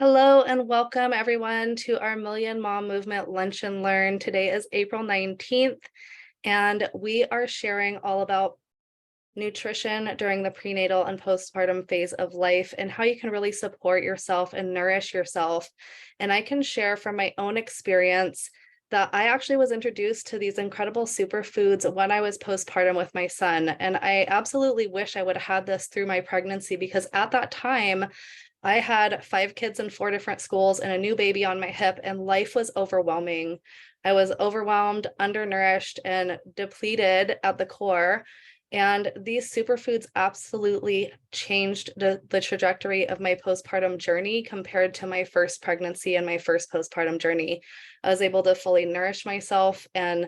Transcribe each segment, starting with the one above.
Hello and welcome everyone to our Million Mom Movement Lunch and Learn. Today is April 19th, and we are sharing all about nutrition during the prenatal and postpartum phase of life and how you can really support yourself and nourish yourself. And I can share from my own experience that I actually was introduced to these incredible superfoods when I was postpartum with my son. And I absolutely wish I would have had this through my pregnancy, because at that time, I had 5 kids in 4 different schools and a new baby on my hip, and life was overwhelming. I was overwhelmed, undernourished, and depleted at the core. And these superfoods absolutely changed the trajectory of my postpartum journey compared to my first pregnancy and my first postpartum journey. I was able to fully nourish myself and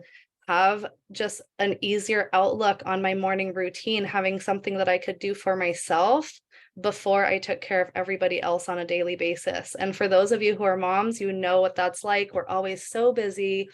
have just an easier outlook on my morning routine, having something that I could do for myself before I took care of everybody else on a daily basis. And for those of you who are moms, you know what that's like. We're always so busy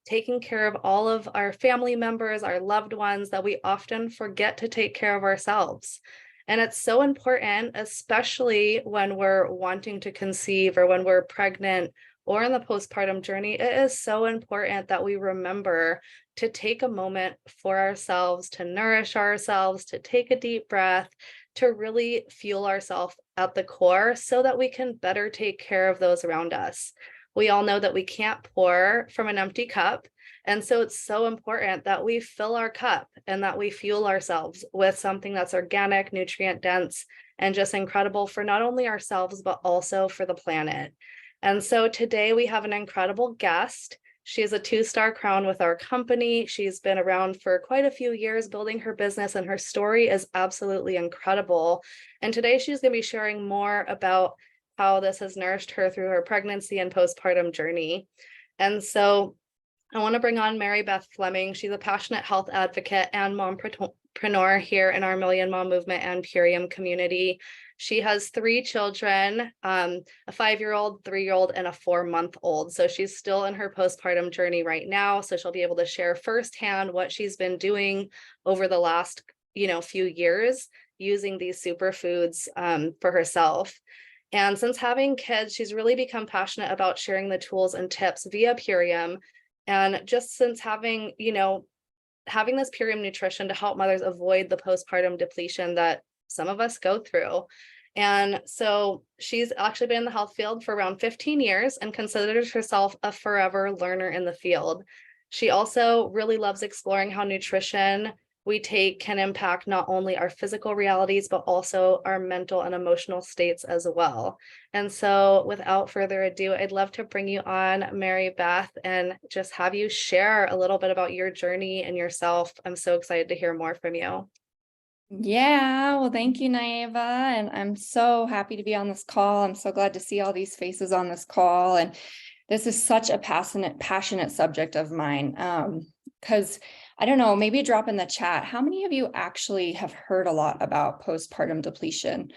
taking care of all of our family members, our loved ones, that we often forget to take care of ourselves. And it's so important, especially when we're wanting to conceive or when we're pregnant or in the postpartum journey. It is so important that we remember to take a moment for ourselves, to nourish ourselves, to take a deep breath, to really fuel ourselves at the core so that we can better take care of those around us. We all know that we can't pour from an empty cup. And so it's so important that we fill our cup and that we fuel ourselves with something that's organic, nutrient dense, and just incredible for not only ourselves, but also for the planet. And so today we have an incredible guest. She has a 2-star crown with our company. She's been around for quite a few years building her business, and her story is absolutely incredible. And today she's going to be sharing more about how this has nourished her through her pregnancy and postpartum journey. And so I want to bring on Mary Beth Fleming. She's a passionate health advocate and mompreneur here in our Million Mom Movement and Purium community. She has 3 children, a 5-year-old, 3-year-old, and a 4-month-old. So she's still in her postpartum journey right now. So she'll be able to share firsthand what she's been doing over the last, few years using these superfoods for herself. And since having kids, she's really become passionate about sharing the tools and tips via Purium. And just since having this Purium Nutrition to help mothers avoid the postpartum depletion that some of us go through. And so she's actually been in the health field for around 15 years and considers herself a forever learner in the field. She also really loves exploring how nutrition we take can impact not only our physical realities, but also our mental and emotional states as well. And so without further ado, I'd love to bring you on, Mary Beth, and just have you share a little bit about your journey and yourself. I'm so excited to hear more from you. Yeah, well, thank you, Naeva. And I'm so happy to be on this call. I'm so glad to see all these faces on this call. And this is such a passionate subject of mine. Because I don't know, maybe drop in the chat. How many of you actually have heard a lot about postpartum depletion?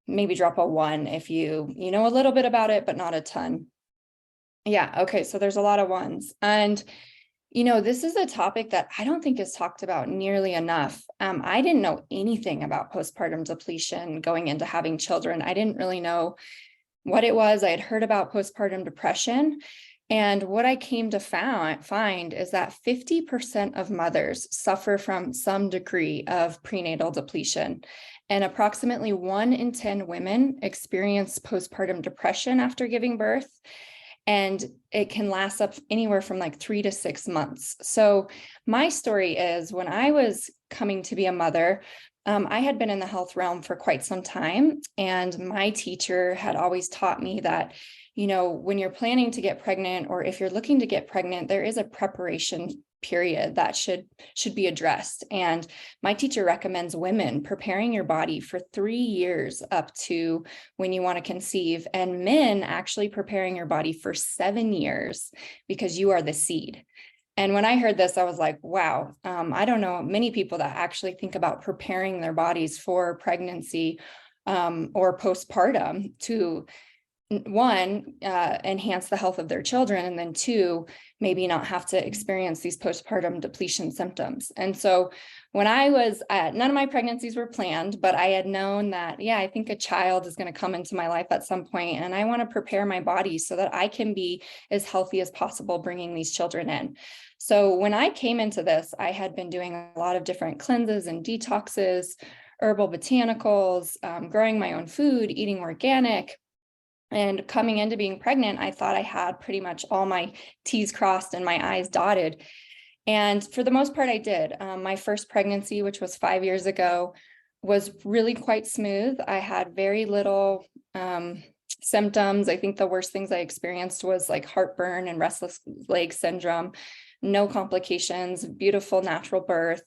Maybe drop a 1 if you know a little bit about it, but not a ton. Yeah, okay, so there's a lot of 1s. And this is a topic that I don't think is talked about nearly enough. I didn't know anything about postpartum depletion going into having children. I didn't really know what it was. I had heard about postpartum depression. And what I came to find is that 50% of mothers suffer from some degree of prenatal depletion. And approximately 1 in 10 women experience postpartum depression after giving birth. And it can last up anywhere from like 3 to 6 months. So my story is, when I was coming to be a mother, I had been in the health realm for quite some time. And my teacher had always taught me that, when you're planning to get pregnant, or if you're looking to get pregnant, there is a preparation period that should be addressed. And my teacher recommends women preparing your body for 3 years up to when you want to conceive, and men actually preparing your body for 7 years, because you are the seed. And when I heard this, I was like, wow, I don't know many people that actually think about preparing their bodies for pregnancy or postpartum to one, enhance the health of their children, and then two, maybe not have to experience these postpartum depletion symptoms. And so when I was none of my pregnancies were planned, but I had known that, yeah, I think a child is going to come into my life at some point, and I want to prepare my body so that I can be as healthy as possible bringing these children in. So when I came into this, I had been doing a lot of different cleanses and detoxes, herbal botanicals, growing my own food, eating organic. And coming into being pregnant, I thought I had pretty much all my T's crossed and my I's dotted. And for the most part, I did. My first pregnancy, which was 5 years ago, was really quite smooth. I had very little symptoms. I think the worst things I experienced was like heartburn and restless leg syndrome, no complications, beautiful natural birth.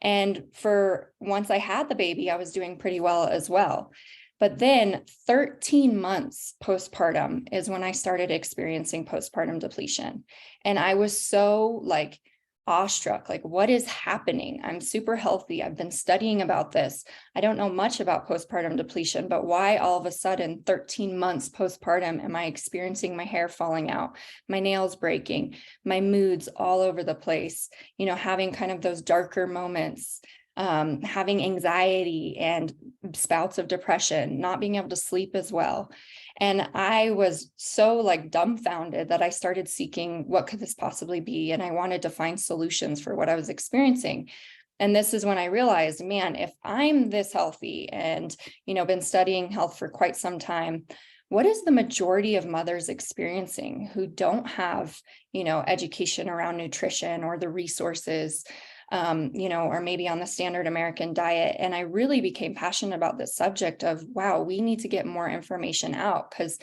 And for once I had the baby, I was doing pretty well as well. But then 13 months postpartum is when I started experiencing postpartum depletion. And I was so like awestruck, like, what is happening? I'm super healthy. I've been studying about this. I don't know much about postpartum depletion, but why all of a sudden 13 months postpartum am I experiencing my hair falling out, my nails breaking, my moods all over the place, having kind of those darker moments, having anxiety and spouts of depression, not being able to sleep as well. And I was so like dumbfounded that I started seeking, what could this possibly be? And I wanted to find solutions for what I was experiencing. And this is when I realized, man, if I'm this healthy and, been studying health for quite some time, what is the majority of mothers experiencing who don't have, education around nutrition or the resources, or maybe on the standard American diet. And I really became passionate about this subject of, wow, we need to get more information out, because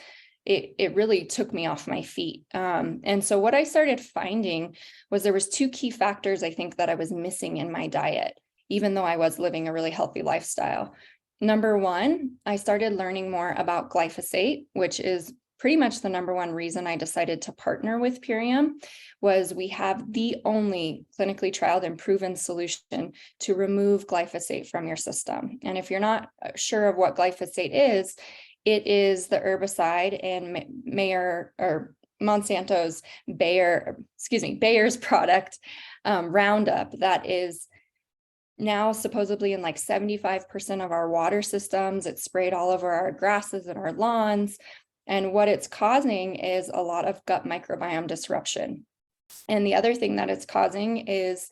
it really took me off my feet. And so what I started finding was there was two key factors, I think, that I was missing in my diet, even though I was living a really healthy lifestyle. Number one, I started learning more about glyphosate, which is pretty much the number one reason I decided to partner with Purium. Was we have the only clinically trialed and proven solution to remove glyphosate from your system. And if you're not sure of what glyphosate is, it is the herbicide in Monsanto's Bayer's product, Roundup, that is now supposedly in like 75% of our water systems. It's sprayed all over our grasses and our lawns. And what it's causing is a lot of gut microbiome disruption. And the other thing that it's causing is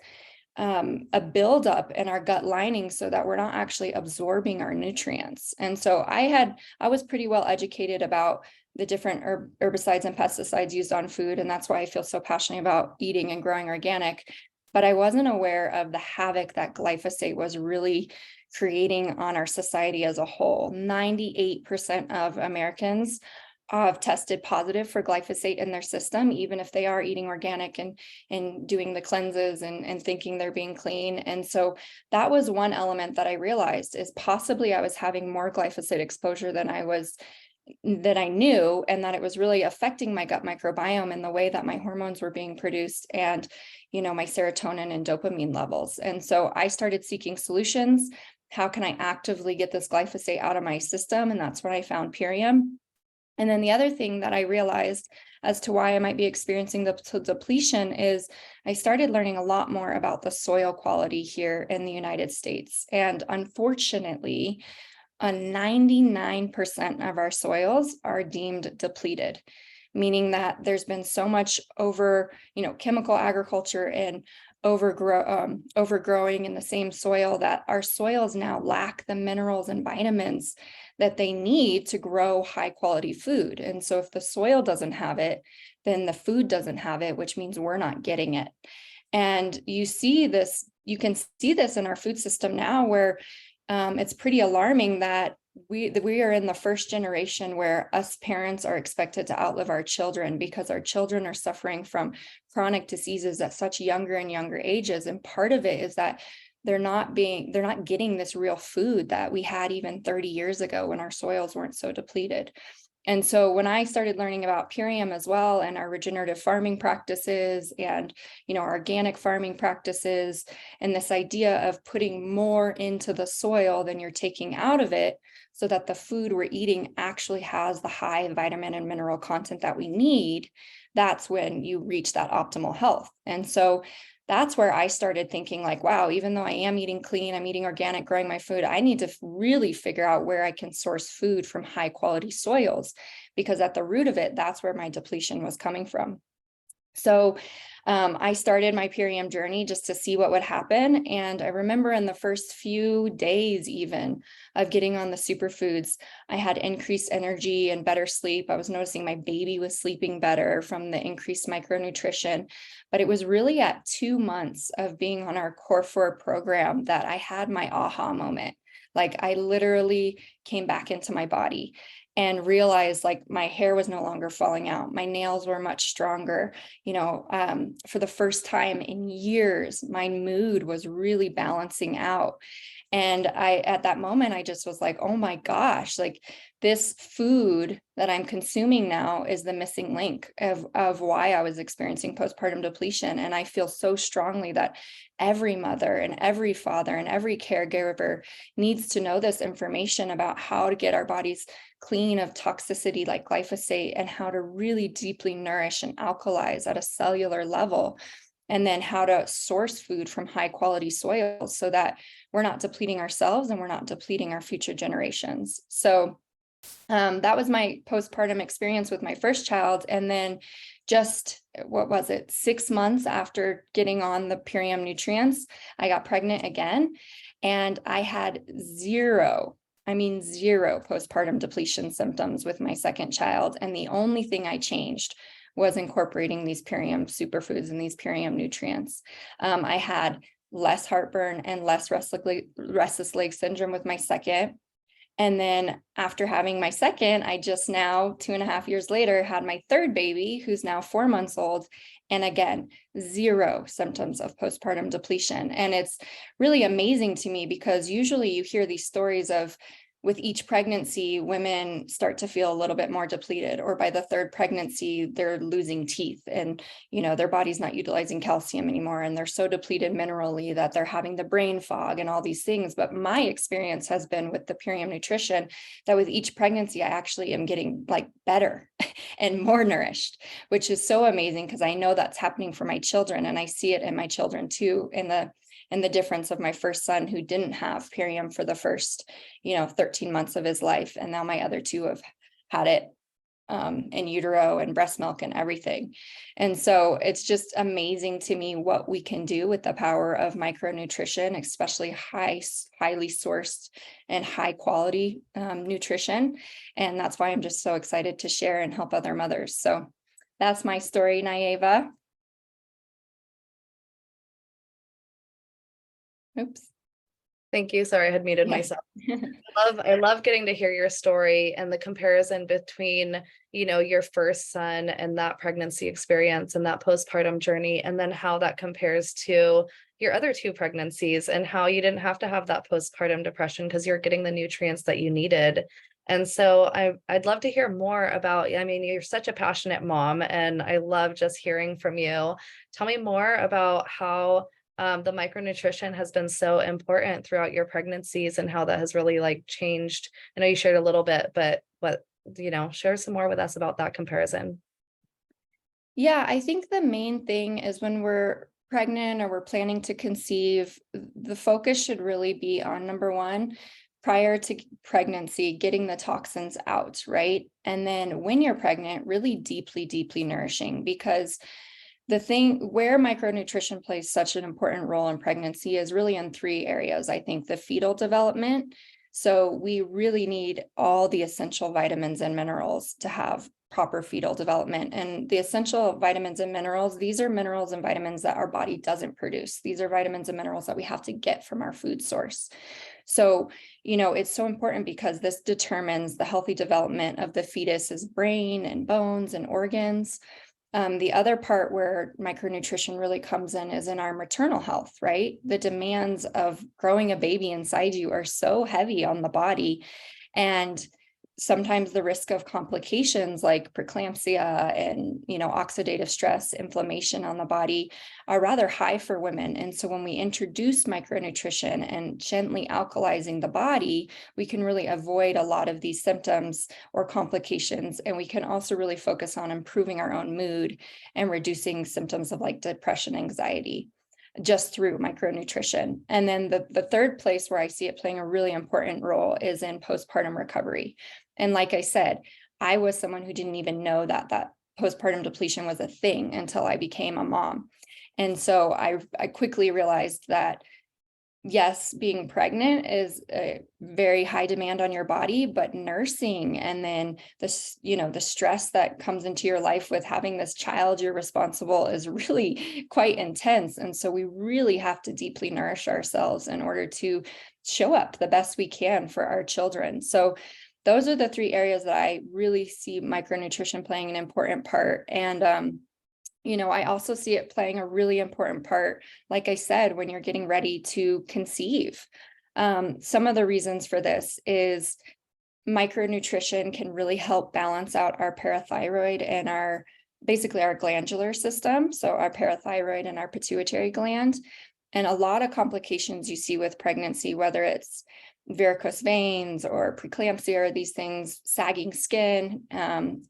a buildup in our gut lining so that we're not actually absorbing our nutrients. And so I was pretty well educated about the different herbicides and pesticides used on food. And that's why I feel so passionate about eating and growing organic. But I wasn't aware of the havoc that glyphosate was really creating on our society as a whole. 98% of Americans have tested positive for glyphosate in their system, even if they are eating organic and doing the cleanses and thinking they're being clean. And so that was one element that I realized, is possibly I was having more glyphosate exposure than I knew, and that it was really affecting my gut microbiome and the way that my hormones were being produced, and my serotonin and dopamine levels. And so I started seeking solutions. How can I actively get this glyphosate out of my system? And that's when I found Purium. And then the other thing that I realized as to why I might be experiencing the depletion is I started learning a lot more about the soil quality here in the United States. And unfortunately, 99% of our soils are deemed depleted, meaning that there's been so much chemical agriculture and overgrowing in the same soil that our soils now lack the minerals and vitamins that they need to grow high quality food. And so if the soil doesn't have it, then the food doesn't have it, which means we're not getting it. And you can see this in our food system now, where it's pretty alarming that we are in the first generation where us parents are expected to outlive our children, because our children are suffering from chronic diseases at such younger and younger ages. And part of it is that they're not getting this real food that we had even 30 years ago when our soils weren't so depleted. And so when I started learning about Purium as well, and our regenerative farming practices and, organic farming practices, and this idea of putting more into the soil than you're taking out of it, so that the food we're eating actually has the high vitamin and mineral content that we need, that's when you reach that optimal health. And so that's where I started thinking like, wow, even though I am eating clean, I'm eating organic, growing my food, I need to really figure out where I can source food from high quality soils, because at the root of it, that's where my depletion was coming from. So I started my Purium journey just to see what would happen. And I remember in the first few days even of getting on the superfoods, I had increased energy and better sleep. I was noticing my baby was sleeping better from the increased micronutrition. But it was really at 2 months of being on our Core 4 program that I had my aha moment. Like I literally came back into my body and realized like my hair was no longer falling out. My nails were much stronger. For the first time in years, my mood was really balancing out. And at that moment, I just was like, oh my gosh, like this food that I'm consuming now is the missing link of why I was experiencing postpartum depletion. And I feel so strongly that every mother and every father and every caregiver needs to know this information about how to get our bodies clean of toxicity like glyphosate, and how to really deeply nourish and alkalize at a cellular level, and then how to source food from high quality soils so that we're not depleting ourselves and we're not depleting our future generations. So that was my postpartum experience with my first child. And then just, 6 months after getting on the Purium nutrients, I got pregnant again, and I had zero postpartum depletion symptoms with my second child. And the only thing I changed was incorporating these Purium superfoods and these Purium nutrients. I had less heartburn and less restless leg syndrome with my second. And then after having my second, I just now 2.5 years later had my third baby, who's now 4 months old. And again, zero symptoms of postpartum depletion. And it's really amazing to me because usually you hear these stories of, with each pregnancy, women start to feel a little bit more depleted, or by the third pregnancy, they're losing teeth and, their body's not utilizing calcium anymore. And they're so depleted minerally that they're having the brain fog and all these things. But my experience has been with the Purium nutrition that with each pregnancy, I actually am getting like better and more nourished, which is so amazing because I know that's happening for my children. And I see it in my children too, in the difference of my first son, who didn't have Purium for the first, 13 months of his life. And now my other two have had it in utero and breast milk and everything. And so it's just amazing to me what we can do with the power of micronutrition, especially highly sourced and high quality nutrition. And that's why I'm just so excited to share and help other mothers. So that's my story, Naeva. Oops. Thank you. Sorry, I had muted myself. I love getting to hear your story and the comparison between, your first son and that pregnancy experience and that postpartum journey, and then how that compares to your other two pregnancies and how you didn't have to have that postpartum depression because you're getting the nutrients that you needed. And so I'd love to hear more about, you're such a passionate mom, and I love just hearing from you. Tell me more about how the micronutrition has been so important throughout your pregnancies and how that has really changed. I know you shared a little bit, but share some more with us about that comparison. Yeah, I think the main thing is when we're pregnant or we're planning to conceive, the focus should really be on, number one, prior to pregnancy, getting the toxins out, right? And then when you're pregnant, really deeply, deeply nourishing, because the thing where micronutrition plays such an important role in pregnancy is really in 3 areas. I think the fetal development. So we really need all the essential vitamins and minerals to have proper fetal development. And the essential vitamins and minerals, these are minerals and vitamins that our body doesn't produce. These are vitamins and minerals that we have to get from our food source. So, it's so important because this determines the healthy development of the fetus's brain and bones and organs. The other part where micronutrition really comes in is in our maternal health, right? The demands of growing a baby inside you are so heavy on the body. And sometimes the risk of complications like preeclampsia and, oxidative stress, inflammation on the body are rather high for women. And so when we introduce micronutrition and gently alkalizing the body, we can really avoid a lot of these symptoms or complications. And we can also really focus on improving our own mood and reducing symptoms of like depression, anxiety, just through micronutrition. And then the third place where I see it playing a really important role is in postpartum recovery. And like I said, I was someone who didn't even know that postpartum depletion was a thing until I became a mom. And so I quickly realized that yes, being pregnant is a very high demand on your body, but nursing and then the stress that comes into your life with having this child you're responsible is really quite intense. And so we really have to deeply nourish ourselves in order to show up the best we can for our children. So those are the three areas that I really see micronutrition playing an important part. And I also see it playing a really important part, like I said, when you're getting ready to conceive. Some of the reasons for this is micronutrition can really help balance out our parathyroid and basically our glandular system. So our parathyroid and our pituitary gland. And a lot of complications you see with pregnancy, whether it's varicose veins or preeclampsia or these things, sagging skin,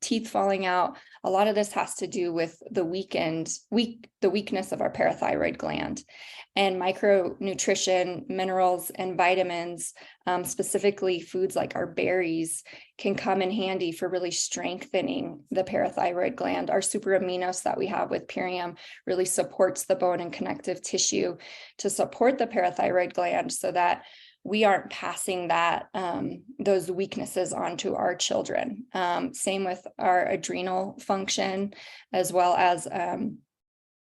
teeth falling out. A lot of this has to do with the weakness of our parathyroid gland. And micronutrition, minerals and vitamins, specifically foods like our berries, can come in handy for really strengthening the parathyroid gland. Our super aminos that we have with Purium really supports the bone and connective tissue to support the parathyroid gland so that we aren't passing those weaknesses onto our children. Same with our adrenal function, as well as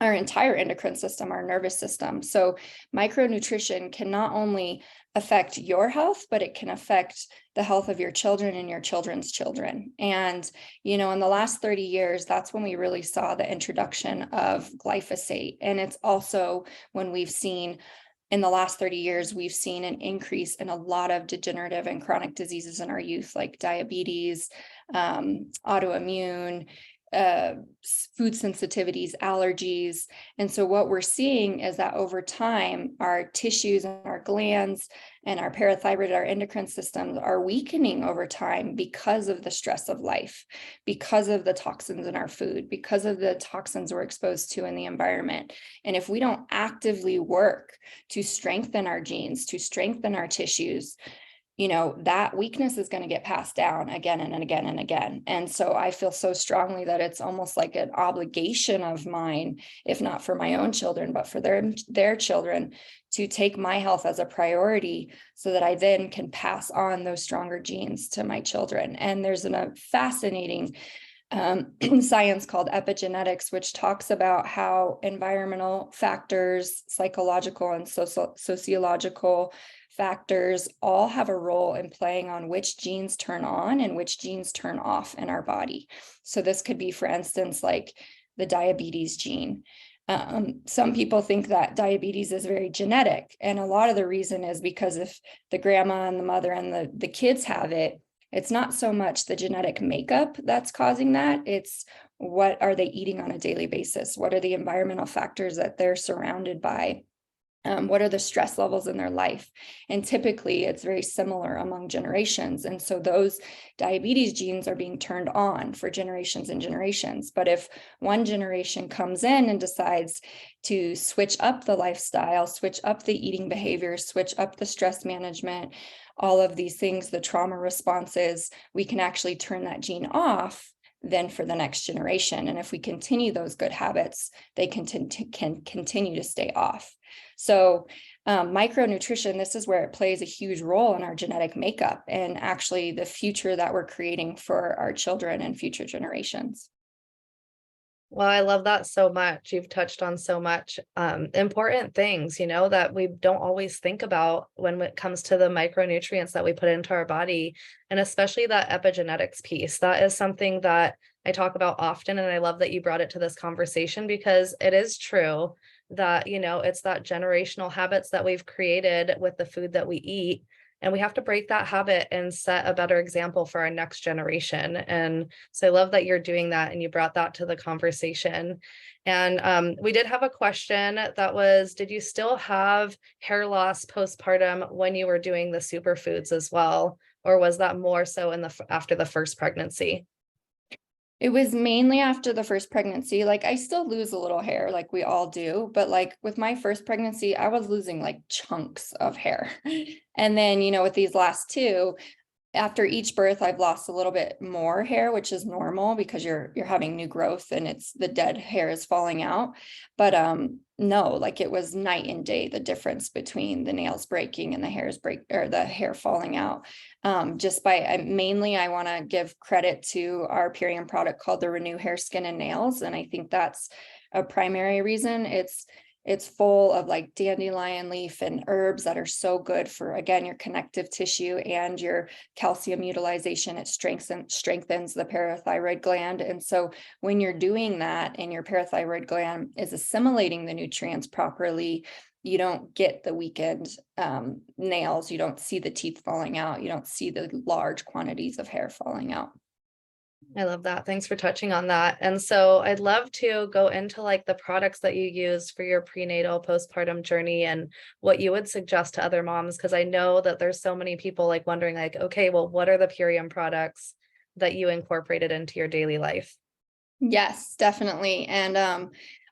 our entire endocrine system, our nervous system. So micronutrition can not only affect your health, but it can affect the health of your children and your children's children. And, in the last 30 years, that's when we really saw the introduction of glyphosate. And it's also when in the last 30 years, we've seen an increase in a lot of degenerative and chronic diseases in our youth, like diabetes, autoimmune, food sensitivities, allergies. And so what we're seeing is that over time, our tissues and our glands and our parathyroid, our endocrine systems are weakening over time because of the stress of life, because of the toxins in our food, because of the toxins we're exposed to in the environment. And if we don't actively work to strengthen our genes, to strengthen our tissues, that weakness is going to get passed down again and again and again. And so I feel so strongly that it's almost like an obligation of mine, if not for my own children, but for their children, to take my health as a priority so that I then can pass on those stronger genes to my children. And there's a fascinating science called epigenetics, which talks about how environmental factors, psychological and sociological factors all have a role in playing on which genes turn on and which genes turn off in our body. So this could be, for instance, like the diabetes gene. Some people think that diabetes is very genetic. And a lot of the reason is because if the grandma and the mother and the kids have it, it's not so much the genetic makeup that's causing that. It's what are they eating on a daily basis? What are the environmental factors that they're surrounded by? What are the stress levels in their life? And typically it's very similar among generations. And so those diabetes genes are being turned on for generations and generations. But if one generation comes in and decides to switch up the lifestyle, switch up the eating behaviors, switch up the stress management, all of these things, the trauma responses, we can actually turn that gene off then for the next generation. And if we continue those good habits, they can continue to stay off. So micronutrition, this is where it plays a huge role in our genetic makeup and actually the future that we're creating for our children and future generations. Well, I love that so much. You've touched on so much important things, that we don't always think about when it comes to the micronutrients that we put into our body, and especially that epigenetics piece. That is something that I talk about often, and I love that you brought it to this conversation because it is true that, it's that generational habits that we've created with the food that we eat. And we have to break that habit and set a better example for our next generation. And so I love that you're doing that and you brought that to the conversation. And we did have a question that was, did you still have hair loss postpartum when you were doing the superfoods as well? Or was that more so in after the first pregnancy? It was mainly after the first pregnancy. Like I still lose a little hair, like we all do, but like with my first pregnancy, I was losing like chunks of hair. And then, with these last two, after each birth, I've lost a little bit more hair, which is normal because you're having new growth and it's the dead hair is falling out. But no, like it was night and day, the difference between the nails breaking and the hairs break or the hair falling out. Just by mainly, I want to give credit to our Purium product called the Renew Hair, Skin and Nails. And I think that's a primary reason. It's full of like dandelion leaf and herbs that are so good for, again, your connective tissue and your calcium utilization. It strengthens the parathyroid gland. And so when you're doing that and your parathyroid gland is assimilating the nutrients properly, you don't get the weakened nails. You don't see the teeth falling out. You don't see the large quantities of hair falling out. I love that. Thanks for touching on that. And so I'd love to go into like the products that you use for your prenatal postpartum journey and what you would suggest to other moms, because I know that there's so many people like wondering like, okay, well, what are the Purium products that you incorporated into your daily life? Yes, definitely. And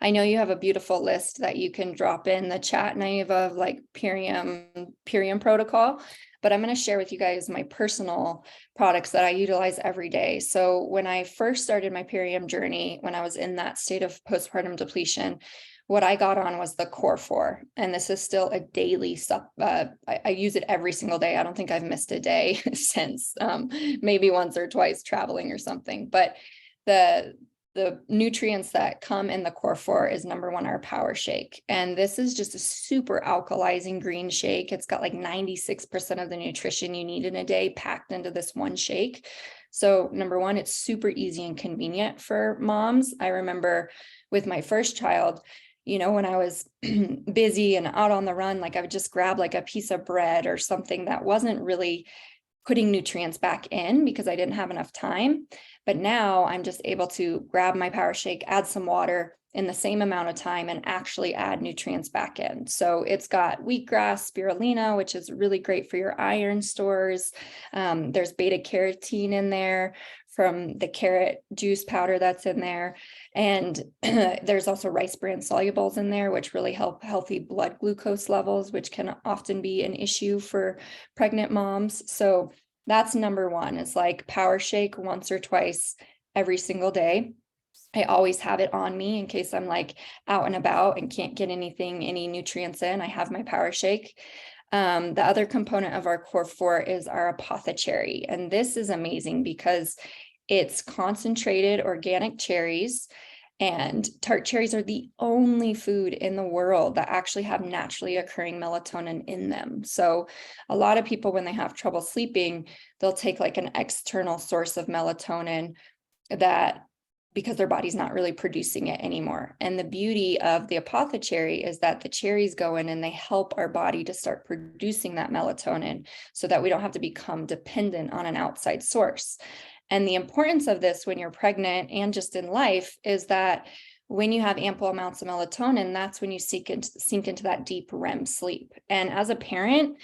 I know you have a beautiful list that you can drop in the chat, Naive, of like Purium protocol. But I'm going to share with you guys my personal products that I utilize every day. So when I first started my Purium journey, when I was in that state of postpartum depletion, what I got on was the Core 4. And this is still a daily stuff. I use it every single day. I don't think I've missed a day since maybe once or twice traveling or something. But the nutrients that come in the Core 4 is number one, our Power Shake. And this is just a super alkalizing green shake. It's got like 96% of the nutrition you need in a day packed into this one shake. So number one, it's super easy and convenient for moms. I remember with my first child, when I was busy and out on the run, like I would just grab like a piece of bread or something that wasn't really putting nutrients back in because I didn't have enough time. But now I'm just able to grab my Power Shake, add some water in the same amount of time and actually add nutrients back in. So it's got wheatgrass, spirulina, which is really great for your iron stores. There's beta carotene in there from the carrot juice powder that's in there. And there's also rice bran solubles in there, which really help healthy blood glucose levels, which can often be an issue for pregnant moms. So that's number one. It's like Power Shake once or twice every single day. I always have it on me in case I'm like out and about and can't get any nutrients in. I have my Power Shake. The other component of our Core 4 is our apothecary. And this is amazing because it's concentrated organic cherries. And tart cherries are the only food in the world that actually have naturally occurring melatonin in them. So a lot of people, when they have trouble sleeping, they'll take like an external source of melatonin because their body's not really producing it anymore. And the beauty of the apothecary is that the cherries go in and they help our body to start producing that melatonin so that we don't have to become dependent on an outside source. And the importance of this when you're pregnant and just in life is that when you have ample amounts of melatonin, that's when you sink into that deep REM sleep. And as a parent,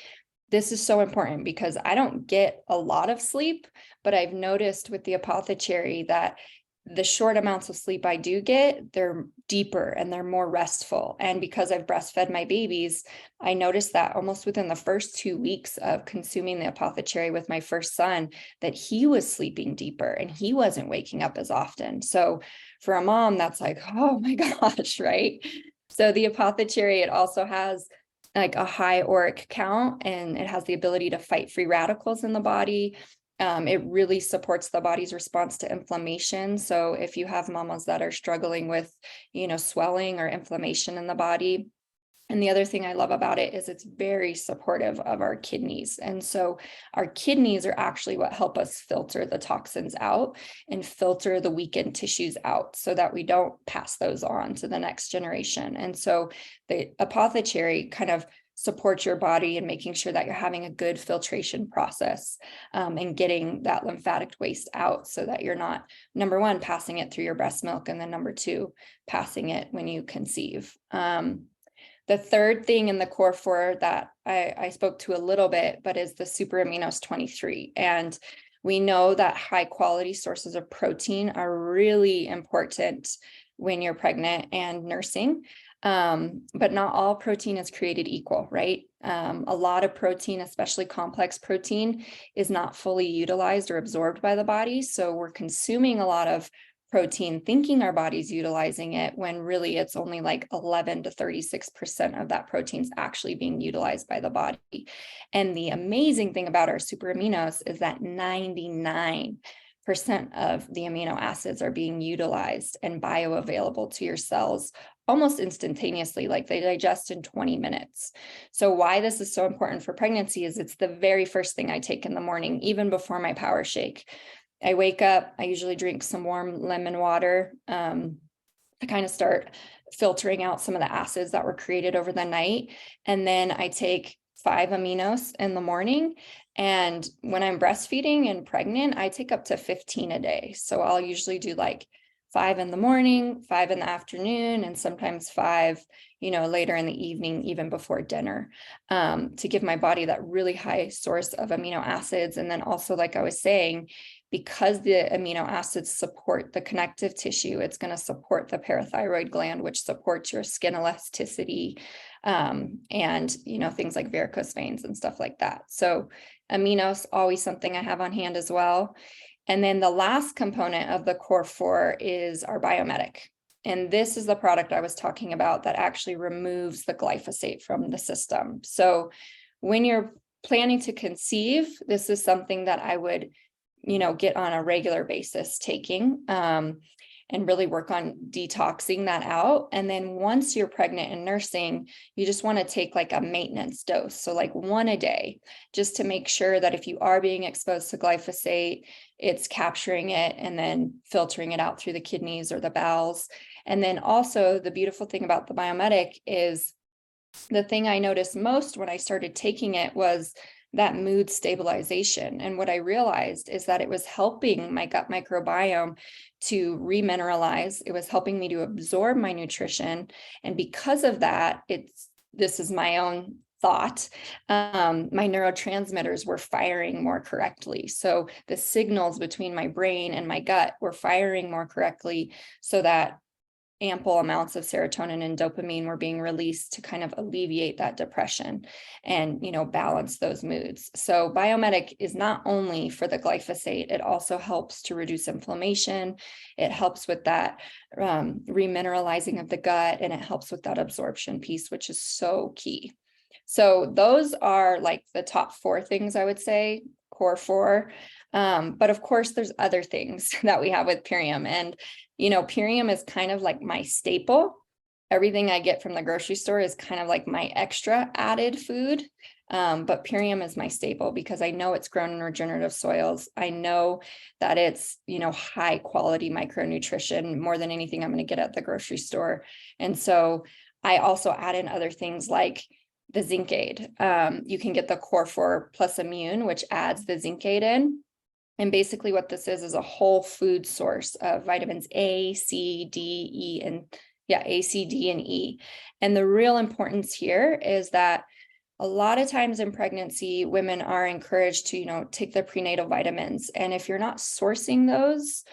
this is so important because I don't get a lot of sleep, but I've noticed with the apothecary that the short amounts of sleep I do get, they're deeper and they're more restful. And because I've breastfed my babies, I noticed that almost within the first 2 weeks of consuming the apothecary with my first son, that he was sleeping deeper and he wasn't waking up as often. So for a mom, that's like, oh my gosh, right? So the apothecary, it also has like a high auric count and it has the ability to fight free radicals in the body. It really supports the body's response to inflammation. So if you have mamas that are struggling with, swelling or inflammation in the body. And the other thing I love about it is it's very supportive of our kidneys. And so our kidneys are actually what help us filter the toxins out and filter the weakened tissues out so that we don't pass those on to the next generation. And so the apothecary kind of support your body and making sure that you're having a good filtration process, and getting that lymphatic waste out so that you're not, number one, passing it through your breast milk, and then number two, passing it when you conceive. The third thing in the core four that I spoke to a little bit, but is the super aminos 23. And we know that high quality sources of protein are really important when you're pregnant and nursing. But not all protein is created equal, right? A lot of protein, especially complex protein, is not fully utilized or absorbed by the body. So we're consuming a lot of protein thinking our body's utilizing it, when really it's only like 11 to 36% of that protein is actually being utilized by the body. And the amazing thing about our super aminos is that 99% of the amino acids are being utilized and bioavailable to your cells almost instantaneously, like they digest in 20 minutes. So why this is so important for pregnancy is it's the very first thing I take in the morning, even before my power shake. I wake up, I usually drink some warm lemon water to kind of start filtering out some of the acids that were created over the night. And then I take 5 aminos in the morning. And when I'm breastfeeding and pregnant, I take up to 15 a day. So I'll usually do like 5 in the morning, 5 in the afternoon, and sometimes 5, later in the evening, even before dinner, to give my body that really high source of amino acids. And then also, like I was saying, because the amino acids support the connective tissue, it's going to support the parathyroid gland, which supports your skin elasticity, and, things like varicose veins and stuff like that. So aminos, always something I have on hand as well. And then the last component of the core four is our Biometic. And this is the product I was talking about that actually removes the glyphosate from the system. So when you're planning to conceive, this is something that I would, get on a regular basis taking, and really work on detoxing that out. And then once you're pregnant and nursing, you just want to take like a maintenance dose. So like 1 a day, just to make sure that if you are being exposed to glyphosate, it's capturing it and then filtering it out through the kidneys or the bowels. And then also the beautiful thing about the Biometic is the thing I noticed most when I started taking it was that mood stabilization. And what I realized is that it was helping my gut microbiome to remineralize. It was helping me to absorb my nutrition. And because of that, this is my own thought, my neurotransmitters were firing more correctly. So the signals between my brain and my gut were firing more correctly, so that ample amounts of serotonin and dopamine were being released to kind of alleviate that depression and, balance those moods. So Biometic is not only for the glyphosate, it also helps to reduce inflammation. It helps with that remineralizing of the gut, and it helps with that absorption piece, which is so key. So those are like the top 4 things I would say, core 4. But of course, there's other things that we have with Purium. And, Purium is kind of like my staple. Everything I get from the grocery store is kind of like my extra added food. But Purium is my staple because I know it's grown in regenerative soils. I know that it's, high quality micronutrition, more than anything I'm going to get at the grocery store. And so I also add in other things like the zinc aid. You can get the core 4 plus immune, which adds the zinc aid in. And basically what this is a whole food source of vitamins A, C, D, E, and A, C, D, and E. And the real importance here is that a lot of times in pregnancy, women are encouraged to, take their prenatal vitamins. And if you're not sourcing those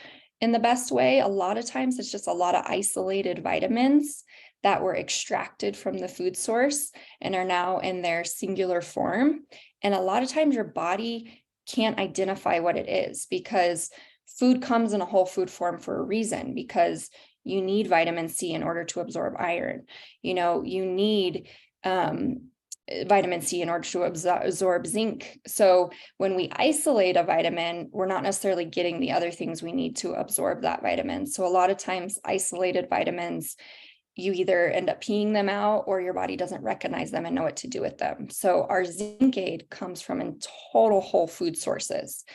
in the best way, a lot of times it's just a lot of isolated vitamins that were extracted from the food source and are now in their singular form. And a lot of times your body can't identify what it is, because food comes in a whole food form for a reason, because you need vitamin C in order to absorb iron. You need vitamin C in order to absorb zinc. So when we isolate a vitamin, we're not necessarily getting the other things we need to absorb that vitamin. So a lot of times isolated vitamins, you either end up peeing them out or your body doesn't recognize them and know what to do with them. So our zinc aid comes from in total whole food sources.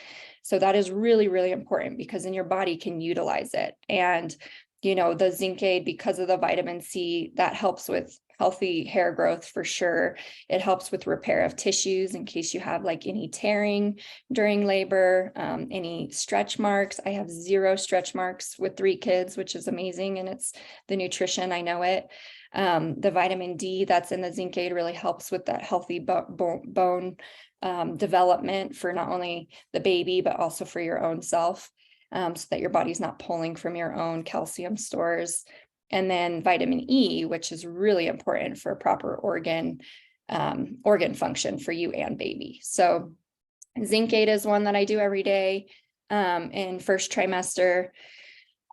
So that is really, really important, because then your body can utilize it. And, the zinc aid, because of the vitamin C, that helps with healthy hair growth for sure. It helps with repair of tissues in case you have like any tearing during labor, any stretch marks. I have 0 stretch marks with 3 kids, which is amazing. And it's the nutrition, I know it. The vitamin D that's in the zinc aid really helps with that healthy bone development for not only the baby, but also for your own self, so that your body's not pulling from your own calcium stores. And then vitamin E, which is really important for proper organ function for you and baby. So zinc aid is one that I do every day in first trimester.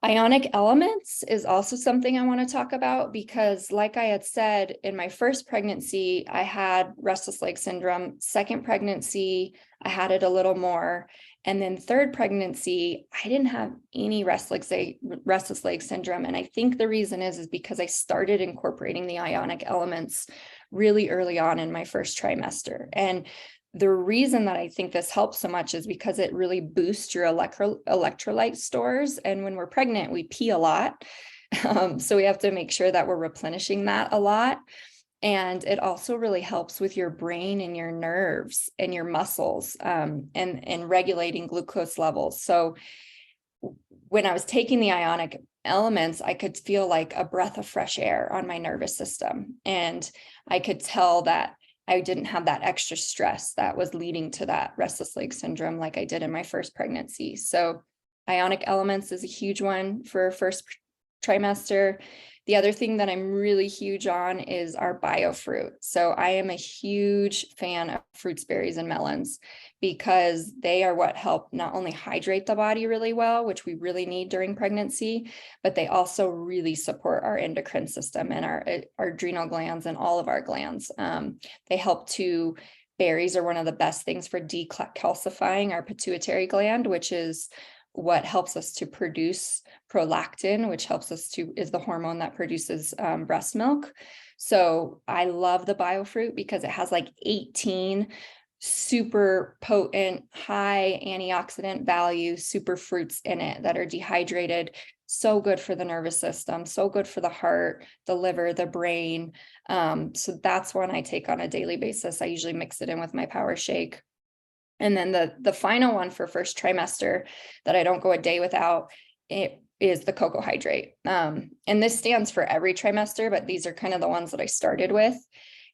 Ionic elements is also something I want to talk about because, like I had said, in my first pregnancy, I had restless leg syndrome. Second pregnancy, I had it a little more. And then third pregnancy, I didn't have any restless leg syndrome. And I think the reason is because I started incorporating the ionic elements really early on in my first trimester. And the reason that I think this helps so much is because it really boosts your electrolyte stores. And when we're pregnant, we pee a lot. So we have to make sure that we're replenishing that a lot. And it also really helps with your brain and your nerves and your muscles, and regulating glucose levels. So when I was taking the ionic elements, I could feel like a breath of fresh air on my nervous system. And I could tell that I didn't have that extra stress that was leading to that restless leg syndrome like I did in my first pregnancy. So ionic elements is a huge one for first trimester. The other thing that I'm really huge on is our biofruit. So I am a huge fan of fruits, berries, and melons because they are what help not only hydrate the body really well, which we really need during pregnancy, but they also really support our endocrine system and our adrenal glands and all of our glands. They help to, berries are one of the best things for decalcifying our pituitary gland, which is what helps us to produce prolactin, which is the hormone that produces breast milk. So I love the biofruit because it has like 18 super potent, high antioxidant value super fruits in it that are dehydrated. So good for the nervous system, so good for the heart, the liver, the brain. So that's one I take on a daily basis. I usually mix it in with my power shake. And then the final one for first trimester that I don't go a day without, it is the cocoa hydrate. And this stands for every trimester, but these are kind of the ones that I started with.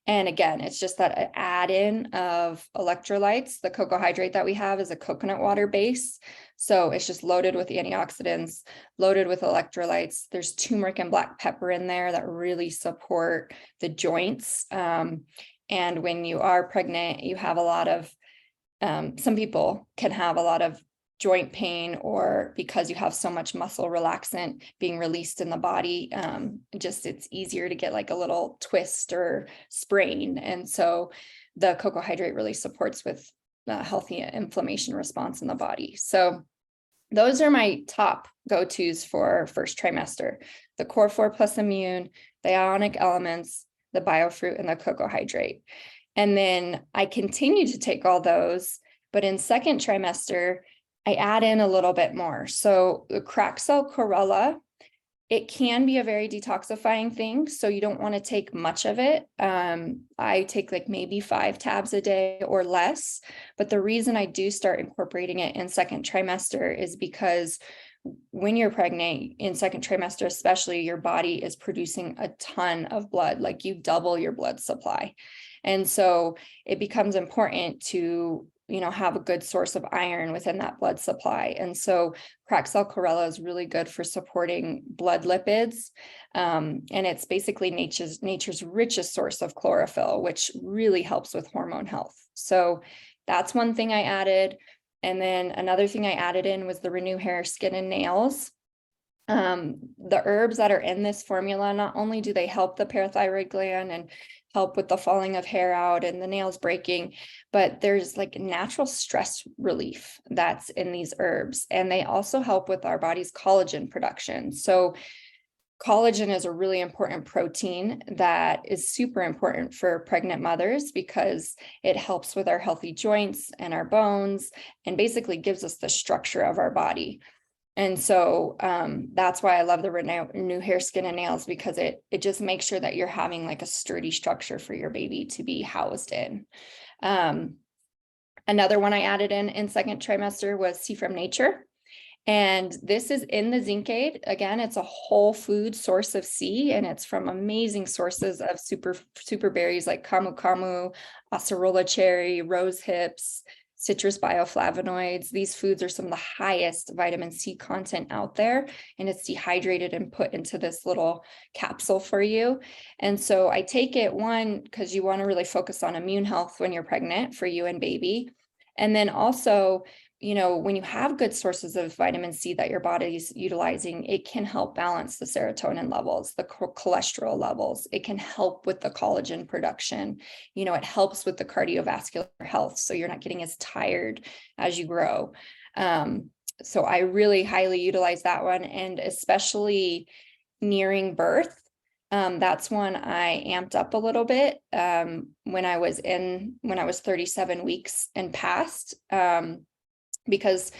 And again, it's just that add-in of electrolytes. The cocoa hydrate that we have is a coconut water base. So it's just loaded with antioxidants, loaded with electrolytes. There's turmeric and black pepper in there that really support the joints. And when you are pregnant, you have a lot of some people can have a lot of joint pain, or because you have so much muscle relaxant being released in the body, it's easier to get like a little twist or sprain. And so the cocoa hydrate really supports with healthy inflammation response in the body. So those are my top go-tos for first trimester: the Core 4 Plus Immune, the ionic elements, the biofruit, and the cocoa hydrate. And then I continue to take all those, but in second trimester, I add in a little bit more. So the cracked cell chlorella, it can be a very detoxifying thing, so you don't want to take much of it. I take like maybe 5 tabs a day or less. But the reason I do start incorporating it in second trimester is because when you're pregnant in second trimester, especially, your body is producing a ton of blood, like you double your blood supply. And so it becomes important to, have a good source of iron within that blood supply. And so cracked cell chlorella is really good for supporting blood lipids. And it's basically nature's richest source of chlorophyll, which really helps with hormone health. So that's one thing I added. And then another thing I added in was the Renew Hair, Skin, and Nails. The herbs that are in this formula, not only do they help the parathyroid gland and help with the falling of hair out and the nails breaking, but there's like natural stress relief that's in these herbs. And they also help with our body's collagen production. So collagen is a really important protein that is super important for pregnant mothers because it helps with our healthy joints and our bones and basically gives us the structure of our body. And so that's why I love the Renew Hair, Skin, and Nails, because it just makes sure that you're having like a sturdy structure for your baby to be housed in. Another one I added in second trimester was See From Nature. And this is in the zinc aid. Again, it's a whole food source of C, and it's from amazing sources of super berries like camu camu, acerola cherry, rose hips, citrus bioflavonoids. These foods are some of the highest vitamin C content out there, and it's dehydrated and put into this little capsule for you. And so I take it, one, because you want to really focus on immune health when you're pregnant for you and baby. And then also, you know, when you have good sources of vitamin C that your body's utilizing, it can help balance the serotonin levels, the cholesterol levels. It can help with the collagen production. You know, it helps with the cardiovascular health, so you're not getting as tired as you grow. So I really highly utilize that one, and especially nearing birth. That's one I amped up a little bit when I was 37 weeks and past. Because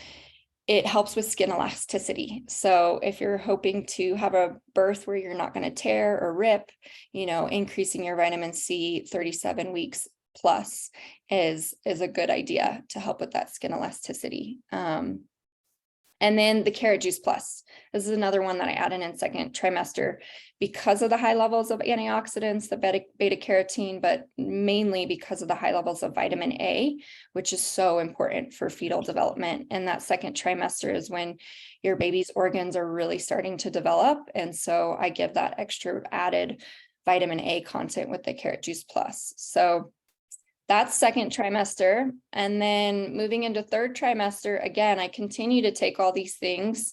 it helps with skin elasticity. So if you're hoping to have a birth where you're not going to tear or rip, you know, increasing your vitamin C 37 weeks plus is a good idea to help with that skin elasticity. And then the Carrot Juice Plus. This is another one that I add in second trimester because of the high levels of antioxidants, the beta carotene, but mainly because of the high levels of vitamin A, which is so important for fetal development. And that second trimester is when your baby's organs are really starting to develop. And so I give that extra added vitamin A content with the Carrot Juice Plus. So that's second trimester. And then moving into third trimester, again, I continue to take all these things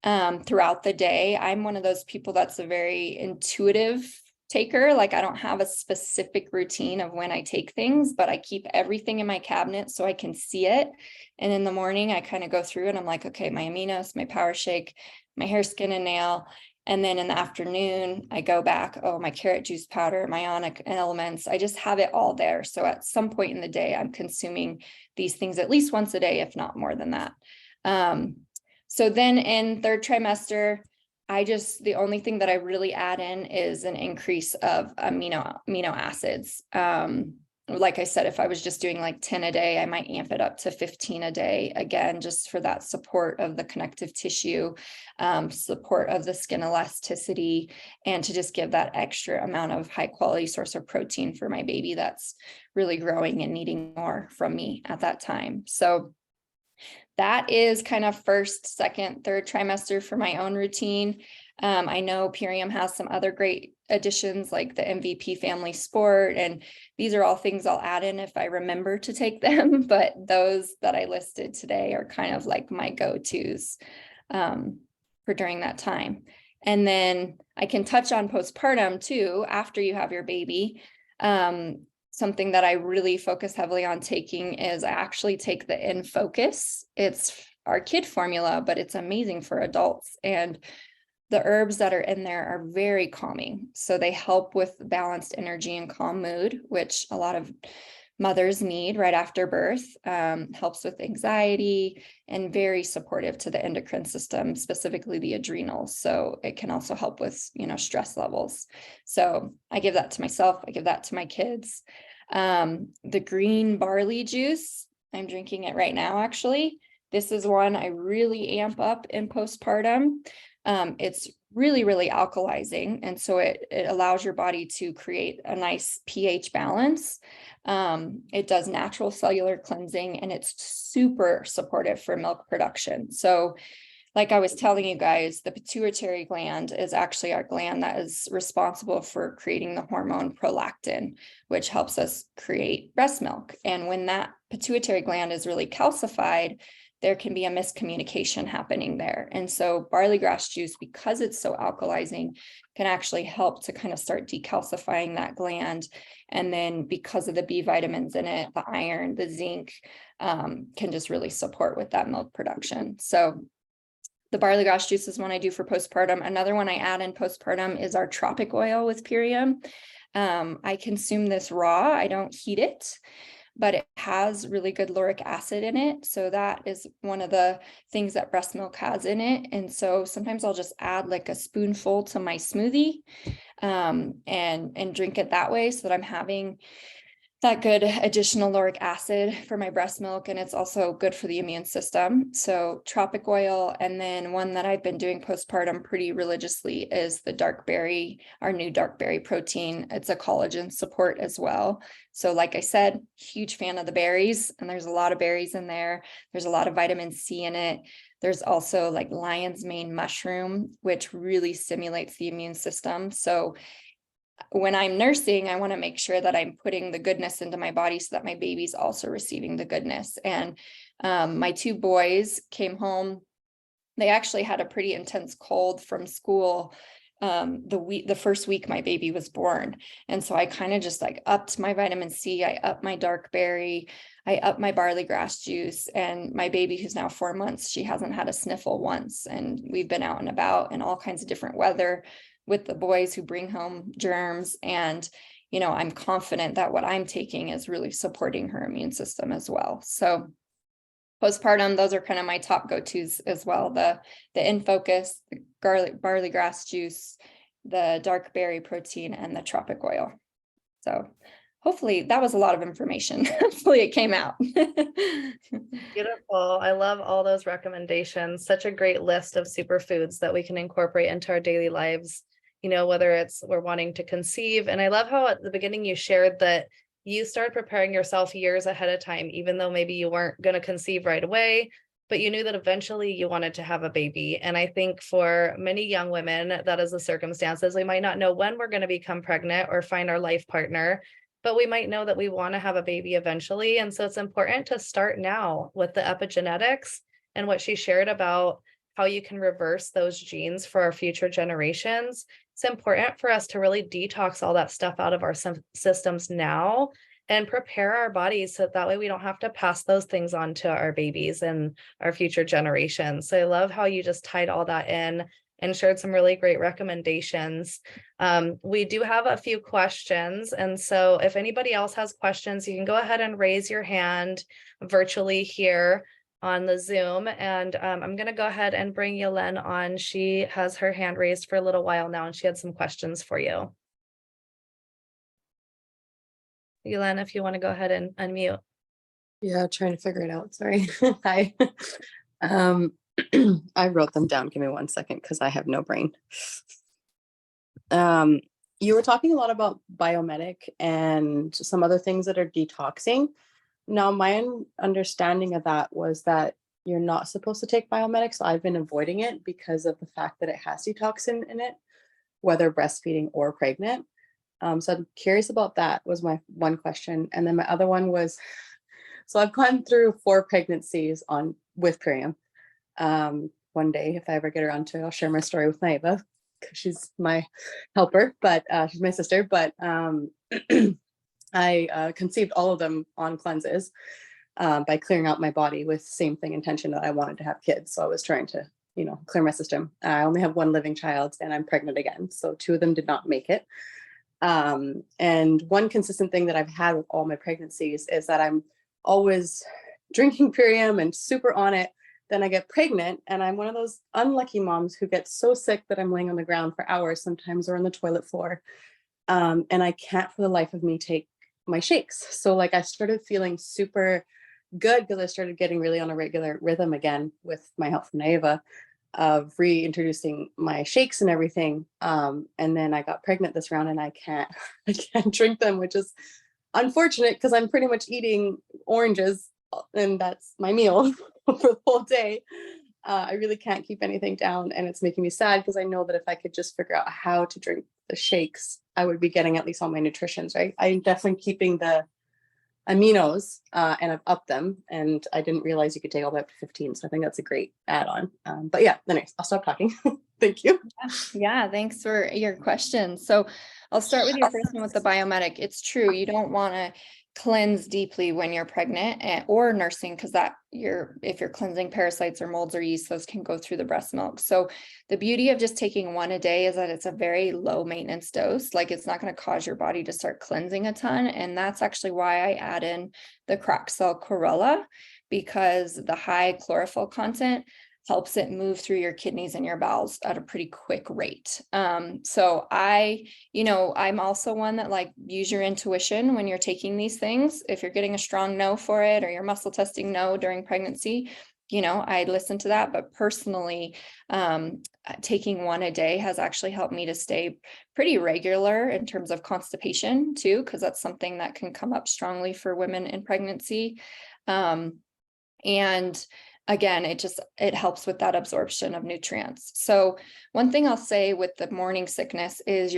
throughout the day. I'm one of those people that's a very intuitive taker. Like, I don't have a specific routine of when I take things, but I keep everything in my cabinet so I can see it. And in the morning, I kind of go through and I'm like, okay, my aminos, my power shake, my hair, skin, and nail. And then in the afternoon, I go back, oh, my carrot juice powder, my ionic elements. I just have it all there. So at some point in the day, I'm consuming these things at least once a day, if not more than that. So then in third trimester, the only thing that I really add in is an increase of amino acids. Like I said, if I was just doing like 10 a day, I might amp it up to 15 a day, again, just for that support of the connective tissue, support of the skin elasticity, and to just give that extra amount of high quality source of protein for my baby that's really growing and needing more from me at that time. So that is kind of first, second, third trimester for my own routine. I know Purium has some other great additions like the MVP Family Sport, and these are all things I'll add in if I remember to take them, but those that I listed today are kind of like my go-tos for during that time. And then I can touch on postpartum too, after you have your baby. Something that I really focus heavily on taking is I actually take the In Focus. It's our kid formula, but it's amazing for adults. And the herbs that are in there are very calming. So they help with balanced energy and calm mood, which a lot of mothers need right after birth, helps with anxiety, and very supportive to the endocrine system, specifically the adrenals. So it can also help with, stress levels. So I give that to myself. I give that to my kids. The green barley juice, I'm drinking it right now, actually. This is one I really amp up in postpartum. It's really, really alkalizing. And so it allows your body to create a nice pH balance. It does natural cellular cleansing, and it's super supportive for milk production. So like I was telling you guys, the pituitary gland is actually our gland that is responsible for creating the hormone prolactin, which helps us create breast milk. And when that pituitary gland is really calcified, there can be a miscommunication happening there. And so barley grass juice, because it's so alkalizing, can actually help to kind of start decalcifying that gland. And then because of the B vitamins in it, the iron, the zinc, can just really support with that milk production. So the barley grass juice is one I do for postpartum. Another one I add in postpartum is our tropic oil with Purium. I consume this raw. I don't heat it. but it has really good lauric acid in it. So that is one of the things that breast milk has in it. And so sometimes I'll just add like a spoonful to my smoothie, and drink it that way, so that I'm having that good additional lauric acid for my breast milk. And it's also good for the immune system. So tropic oil. And then one that I've been doing postpartum pretty religiously is the dark berry, our new dark berry protein. It's a collagen support as well. So like I said, huge fan of the berries, and there's a lot of berries in there. There's a lot of vitamin C in it. There's also like lion's mane mushroom, which really stimulates the immune system. So when I'm nursing, I want to make sure that I'm putting the goodness into my body so that my baby's also receiving the goodness. And my two boys came home. They actually had a pretty intense cold from school the first week my baby was born. And so I kind of just like upped my vitamin C, I upped my dark berry, I upped my barley grass juice. And my baby, who's now 4 months, she hasn't had a sniffle once. And we've been out and about in all kinds of different weather with the boys who bring home germs. And, I'm confident that what I'm taking is really supporting her immune system as well. So postpartum, those are kind of my top go-tos as well. The In Focus, the barley grass juice, the dark berry protein, and the tropic oil. So hopefully that was a lot of information. Hopefully it came out. Beautiful. I love all those recommendations. Such a great list of superfoods that we can incorporate into our daily lives, whether it's we're wanting to conceive. And I love how at the beginning you shared that you started preparing yourself years ahead of time, even though maybe you weren't going to conceive right away, but you knew that eventually you wanted to have a baby. And I think for many young women, that is the circumstances. We might not know when we're going to become pregnant or find our life partner, but we might know that we want to have a baby eventually. And so it's important to start now with the epigenetics and what she shared about how you can reverse those genes for our future generations. It's important for us to really detox all that stuff out of our systems now and prepare our bodies so that way we don't have to pass those things on to our babies and our future generations. So I love how you just tied all that in and shared some really great recommendations. We do have a few questions. And so if anybody else has questions, you can go ahead and raise your hand virtually here on the Zoom. And I'm going to go ahead and bring Yelen on. She has her hand raised for a little while now, and she had some questions for you. Yelen, if you want to go ahead and unmute. Yeah, trying to figure it out. Sorry. Hi. I wrote them down. Give me 1 second because I have no brain. You were talking a lot about biomedic and some other things that are detoxing. Now, my understanding of that was that you're not supposed to take biomedics. So I've been avoiding it because of the fact that it has detoxin in it, whether breastfeeding or pregnant. So I'm curious about that was my one question. And then my other one was, so I've gone through 4 pregnancies with Purium. One day, if I ever get around to it, I'll share my story with Naiva because she's my helper, but she's my sister. But I conceived all of them on cleanses by clearing out my body with same thing intention that I wanted to have kids. So I was trying to, clear my system. I only have 1 living child and I'm pregnant again. So 2 of them did not make it. And one consistent thing that I've had with all my pregnancies is that I'm always drinking Purium and super on it. Then I get pregnant and I'm one of those unlucky moms who gets so sick that I'm laying on the ground for hours sometimes or on the toilet floor. And I can't for the life of me take my shakes. So like I started feeling super good because I started getting really on a regular rhythm again with my help from Naiva of reintroducing my shakes and everything. And then I got pregnant this round and I can't drink them, which is unfortunate because I'm pretty much eating oranges and that's my meal for the whole day. I really can't keep anything down and it's making me sad because I know that if I could just figure out how to drink the shakes, I would be getting at least all my nutritions, right? I'm definitely keeping the aminos and I've upped them and I didn't realize you could take all the way up to 15. So I think that's a great add-on. But yeah, anyways, I'll stop talking. Thank you. Yeah, thanks for your question. So I'll start with your first one with the biomedic. It's true. You don't want to cleanse deeply when you're pregnant or nursing, because if you're cleansing parasites or molds or yeast, those can go through the breast milk. So the beauty of just taking one a day is that it's a very low maintenance dose. Like, it's not going to cause your body to start cleansing a ton. And that's actually why I add in the cracked cell chlorella, because the high chlorophyll content helps it move through your kidneys and your bowels at a pretty quick rate. So I'm also one that, like, use your intuition when you're taking these things. If you're getting a strong no for it, or your muscle testing no during pregnancy, I listen to that. But personally, taking one a day has actually helped me to stay pretty regular in terms of constipation too, because that's something that can come up strongly for women in pregnancy. And again, it helps with that absorption of nutrients. So one thing I'll say with the morning sickness is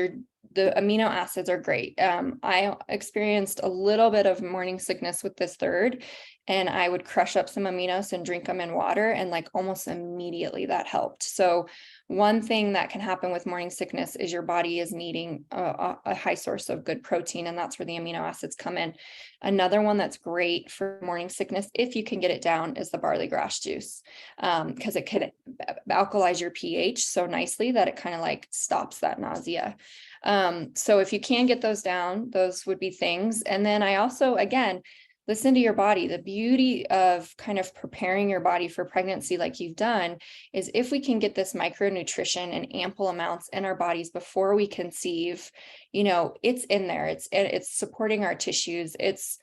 the amino acids are great. I experienced a little bit of morning sickness with this third, and I would crush up some aminos and drink them in water, and like almost immediately that helped. So one thing that can happen with morning sickness is your body is needing a high source of good protein, and that's where the amino acids come in. Another one that's great for morning sickness, if you can get it down, is the barley grass juice, because it can alkalize your pH so nicely that it kind of like stops that nausea. So if you can get those down, those would be things. And then I also, again, listen to your body. The beauty of kind of preparing your body for pregnancy, like you've done, is if we can get this micronutrition in ample amounts in our bodies before we conceive, it's in there. It's supporting our tissues. It's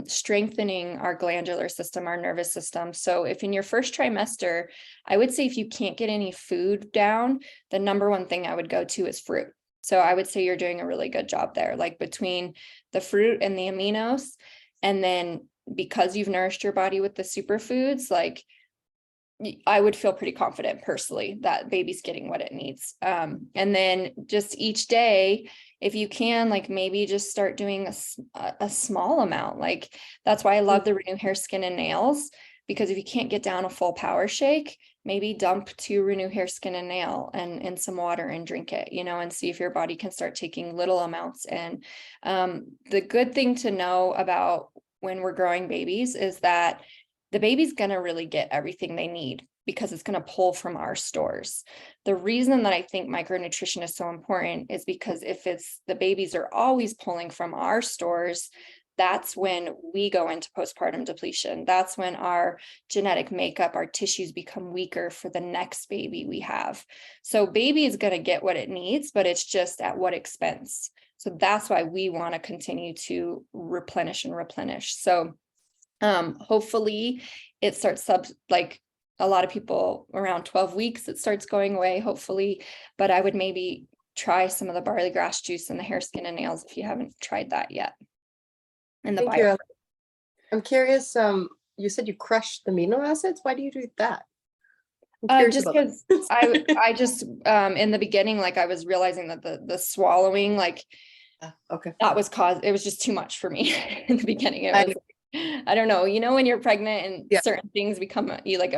strengthening our glandular system, our nervous system. So if in your first trimester, I would say if you can't get any food down, the number one thing I would go to is fruit. So I would say you're doing a really good job there, like between the fruit and the aminos. And then because you've nourished your body with the superfoods, like, I would feel pretty confident personally that baby's getting what it needs. And then just each day, if you can, like, maybe just start doing a small amount. Like, that's why I love the Renew Hair, Skin, and Nails, because if you can't get down a full power shake, maybe dump 2 Renew Hair, Skin, and Nail and in some water and drink it, and see if your body can start taking little amounts. And the good thing to know about when we're growing babies is that the baby's going to really get everything they need, because it's going to pull from our stores. The reason that I think micronutrition is so important is because if the babies are always pulling from our stores, that's when we go into postpartum depletion. That's when our genetic makeup, our tissues become weaker for the next baby we have. So baby is going to get what it needs, but it's just at what expense. So that's why we want to continue to replenish. So hopefully it starts like a lot of people around 12 weeks, it starts going away, hopefully. But I would maybe try some of the barley grass juice and the hair, skin, and nails if you haven't tried that yet. And Thank you. I'm curious, you said you crush the amino acids. Why do you do that? Just because I just in the beginning, like, I was realizing that the swallowing, like, okay, that was it was just too much for me in the beginning. I don't know, when you're pregnant and certain things become you like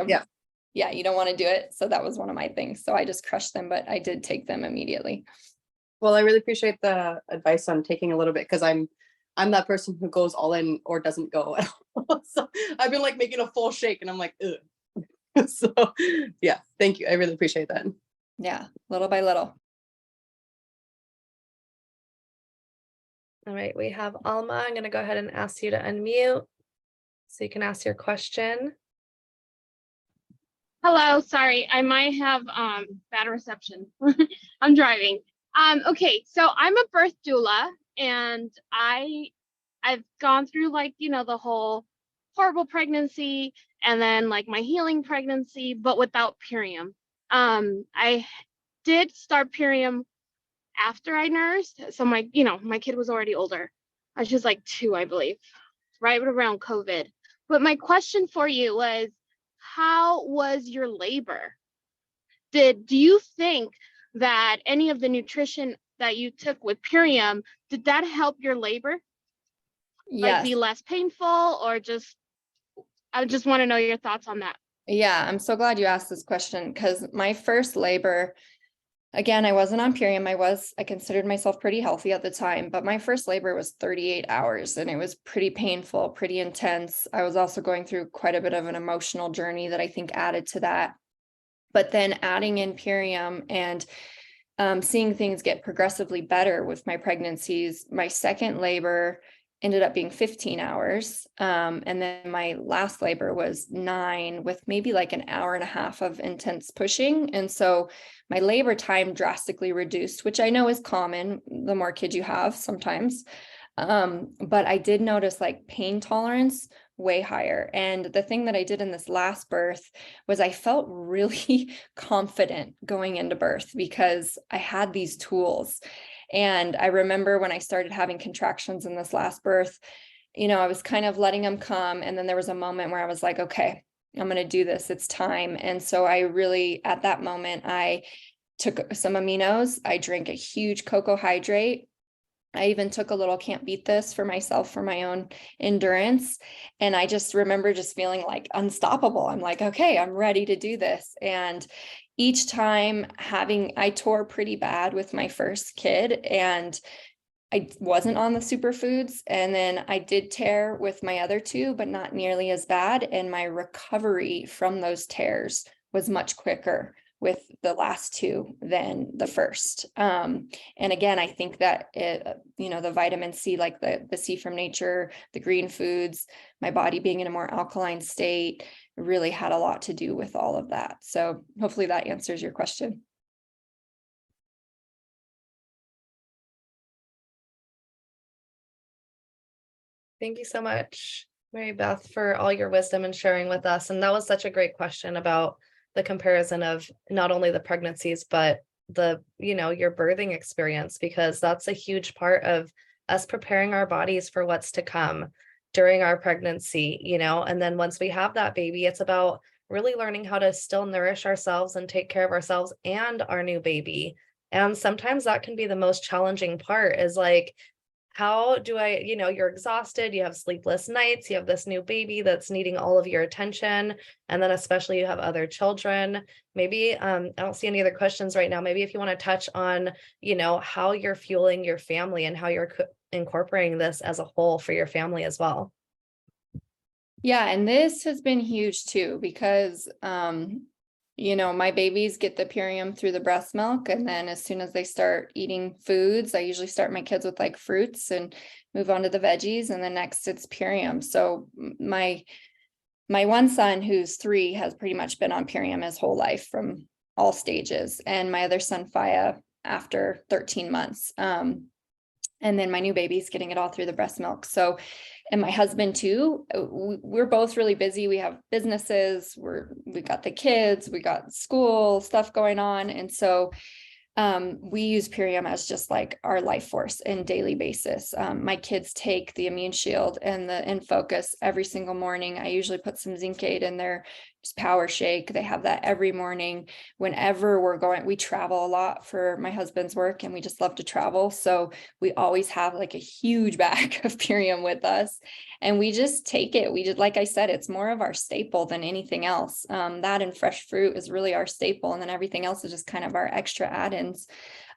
you don't want to do it. So that was one of my things. So I just crushed them, but I did take them immediately. Well, I really appreciate the advice on taking a little bit, because I'm that person who goes all in or doesn't go at all. So I've been like making a full shake and I'm like, ugh. So yeah, thank you. I really appreciate that. Yeah, little by little. All right, we have Alma. I'm going to go ahead and ask you to unmute so you can ask your question. Hello, sorry, I might have bad reception. I'm driving. Okay, so I'm a birth doula, and I've gone through, like, the whole horrible pregnancy and then like my healing pregnancy, but without Purium. I did start Purium after I nursed, so my kid was already older. I was just like 2, I believe, right around COVID. But my question for you was, how was your labor? Do you think that any of the nutrition that you took with Purium, did that help your labor? Yes. Like, be less painful, or I just want to know your thoughts on that. Yeah, I'm so glad you asked this question, because my first labor, Again, I wasn't on Purium. I considered myself pretty healthy at the time, but my first labor was 38 hours and it was pretty painful, pretty intense. I was also going through quite a bit of an emotional journey that I think added to that. But then adding in Purium and seeing things get progressively better with my pregnancies, my second labor ended up being 15 hours. And then my last labor was 9 with maybe like an hour and a half of intense pushing. And so my labor time drastically reduced, which I know is common the more kids you have sometimes. But I did notice like pain tolerance way higher. And the thing that I did in this last birth was I felt really confident going into birth because I had these tools. And I remember when I started having contractions in this last birth, I was kind of letting them come. And then there was a moment where I was like, okay, I'm going to do this. It's time. And so I really, at that moment, I took some aminos. I drank a huge cocoa hydrate. I even took a little can't beat this for myself for my own endurance. And I just remember just feeling like unstoppable. I'm like, okay, I'm ready to do this. And each time I tore pretty bad with my first kid and I wasn't on the superfoods. And then I did tear with my other two, but not nearly as bad. And my recovery from those tears was much quicker with the last two than the first. And again, I think that the vitamin C, like the C from nature, the green foods, my body being in a more alkaline state really had a lot to do with all of that. So hopefully that answers your question. Thank you so much, Mary Beth, for all your wisdom and sharing with us. And that was such a great question about the comparison of not only the pregnancies, but your birthing experience, because that's a huge part of us preparing our bodies for what's to come during our pregnancy, and then once we have that baby, it's about really learning how to still nourish ourselves and take care of ourselves and our new baby. And sometimes that can be the most challenging part is like, how do I, you're exhausted, you have sleepless nights, you have this new baby that's needing all of your attention. And then especially you have other children. Maybe, I don't see any other questions right now. Maybe if you want to touch on, how you're fueling your family and how you're incorporating this as a whole for your family as well. Yeah, and this has been huge too, because my babies get the Purium through the breast milk. And then as soon as they start eating foods, I usually start my kids with like fruits and move on to the veggies. And then next it's Purium. So my one son who's 3 has pretty much been on Purium his whole life from all stages. And my other son, Faya, after 13 months. And then my new baby's getting it all through the breast milk. So, and my husband too, we're both really busy. We have businesses, we got the kids, we got school stuff going on. And so we use Purium as just like our life force in daily basis. My kids take the Immune Shield and the InFocus every single morning. I usually put some Zincade in their power shake. They have that every morning. Whenever we're going, we travel a lot for my husband's work and we just love to travel. So we always have like a huge bag of Purium with us and we just take it. We just, like I said, it's more of our staple than anything else. That and fresh fruit is really our staple. And then everything else is just kind of our extra add-ins.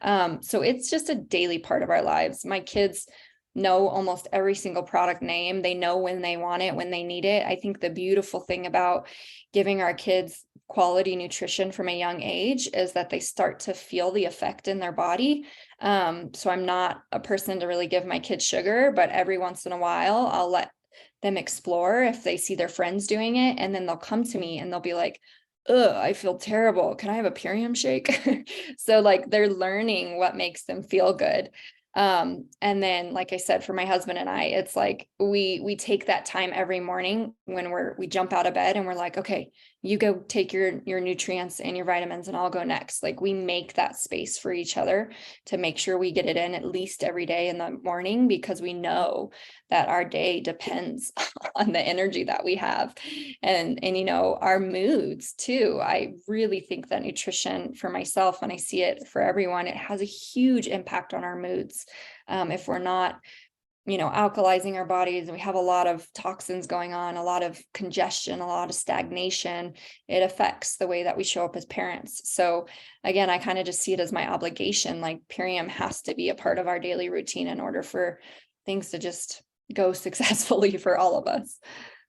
So it's just a daily part of our lives. My kids know almost every single product name. They know when they want it, when they need it. I think the beautiful thing about giving our kids quality nutrition from a young age is that they start to feel the effect in their body. So I'm not a person to really give my kids sugar, but every once in a while, I'll let them explore if they see their friends doing it. And then they'll come to me and they'll be like, ugh, I feel terrible. Can I have a Purium shake? So like they're learning what makes them feel good. And then, like I said, for my husband and I, it's like we take that time every morning when we jump out of bed and we're like, okay, you go take your nutrients and your vitamins and I'll go next. Like we make that space for each other to make sure we get it in at least every day in the morning, because we know that our day depends on the energy that we have and our moods too. I really think that nutrition for myself, and I see it for everyone, it has a huge impact on our moods. If we're not alkalizing our bodies, and we have a lot of toxins going on, a lot of congestion, a lot of stagnation. It affects the way that we show up as parents. So again, I kind of just see it as my obligation. Like Purium has to be a part of our daily routine in order for things to just go successfully for all of us.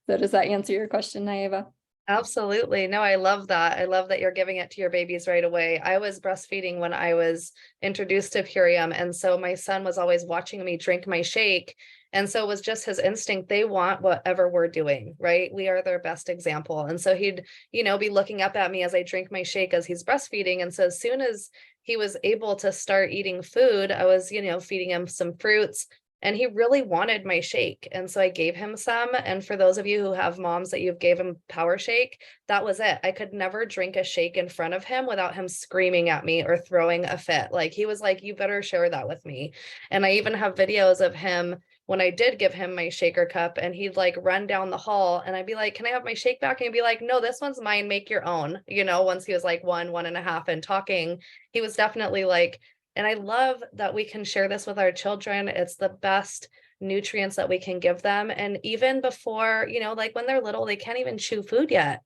So does that answer your question, Naeva? Absolutely. No, I love that. I love that you're giving it to your babies right away. I was breastfeeding when I was introduced to Purium. And so my son was always watching me drink my shake. And so it was just his instinct. They want whatever we're doing, right? We are their best example. And so he'd, be looking up at me as I drink my shake as he's breastfeeding. And so as soon as he was able to start eating food, I was, feeding him some fruits. And he really wanted my shake. And so I gave him some. And for those of you who have moms that you've gave him power shake, that was it. I could never drink a shake in front of him without him screaming at me or throwing a fit. Like he was like, you better share that with me. And I even have videos of him when I did give him my shaker cup, and he'd like run down the hall and I'd be like, can I have my shake back? And he'd be like, no, this one's mine, make your own. Once he was like 1.5 and talking, he was definitely like, and I love that we can share this with our children. It's the best nutrients that we can give them. And even before, like when they're little, they can't even chew food yet,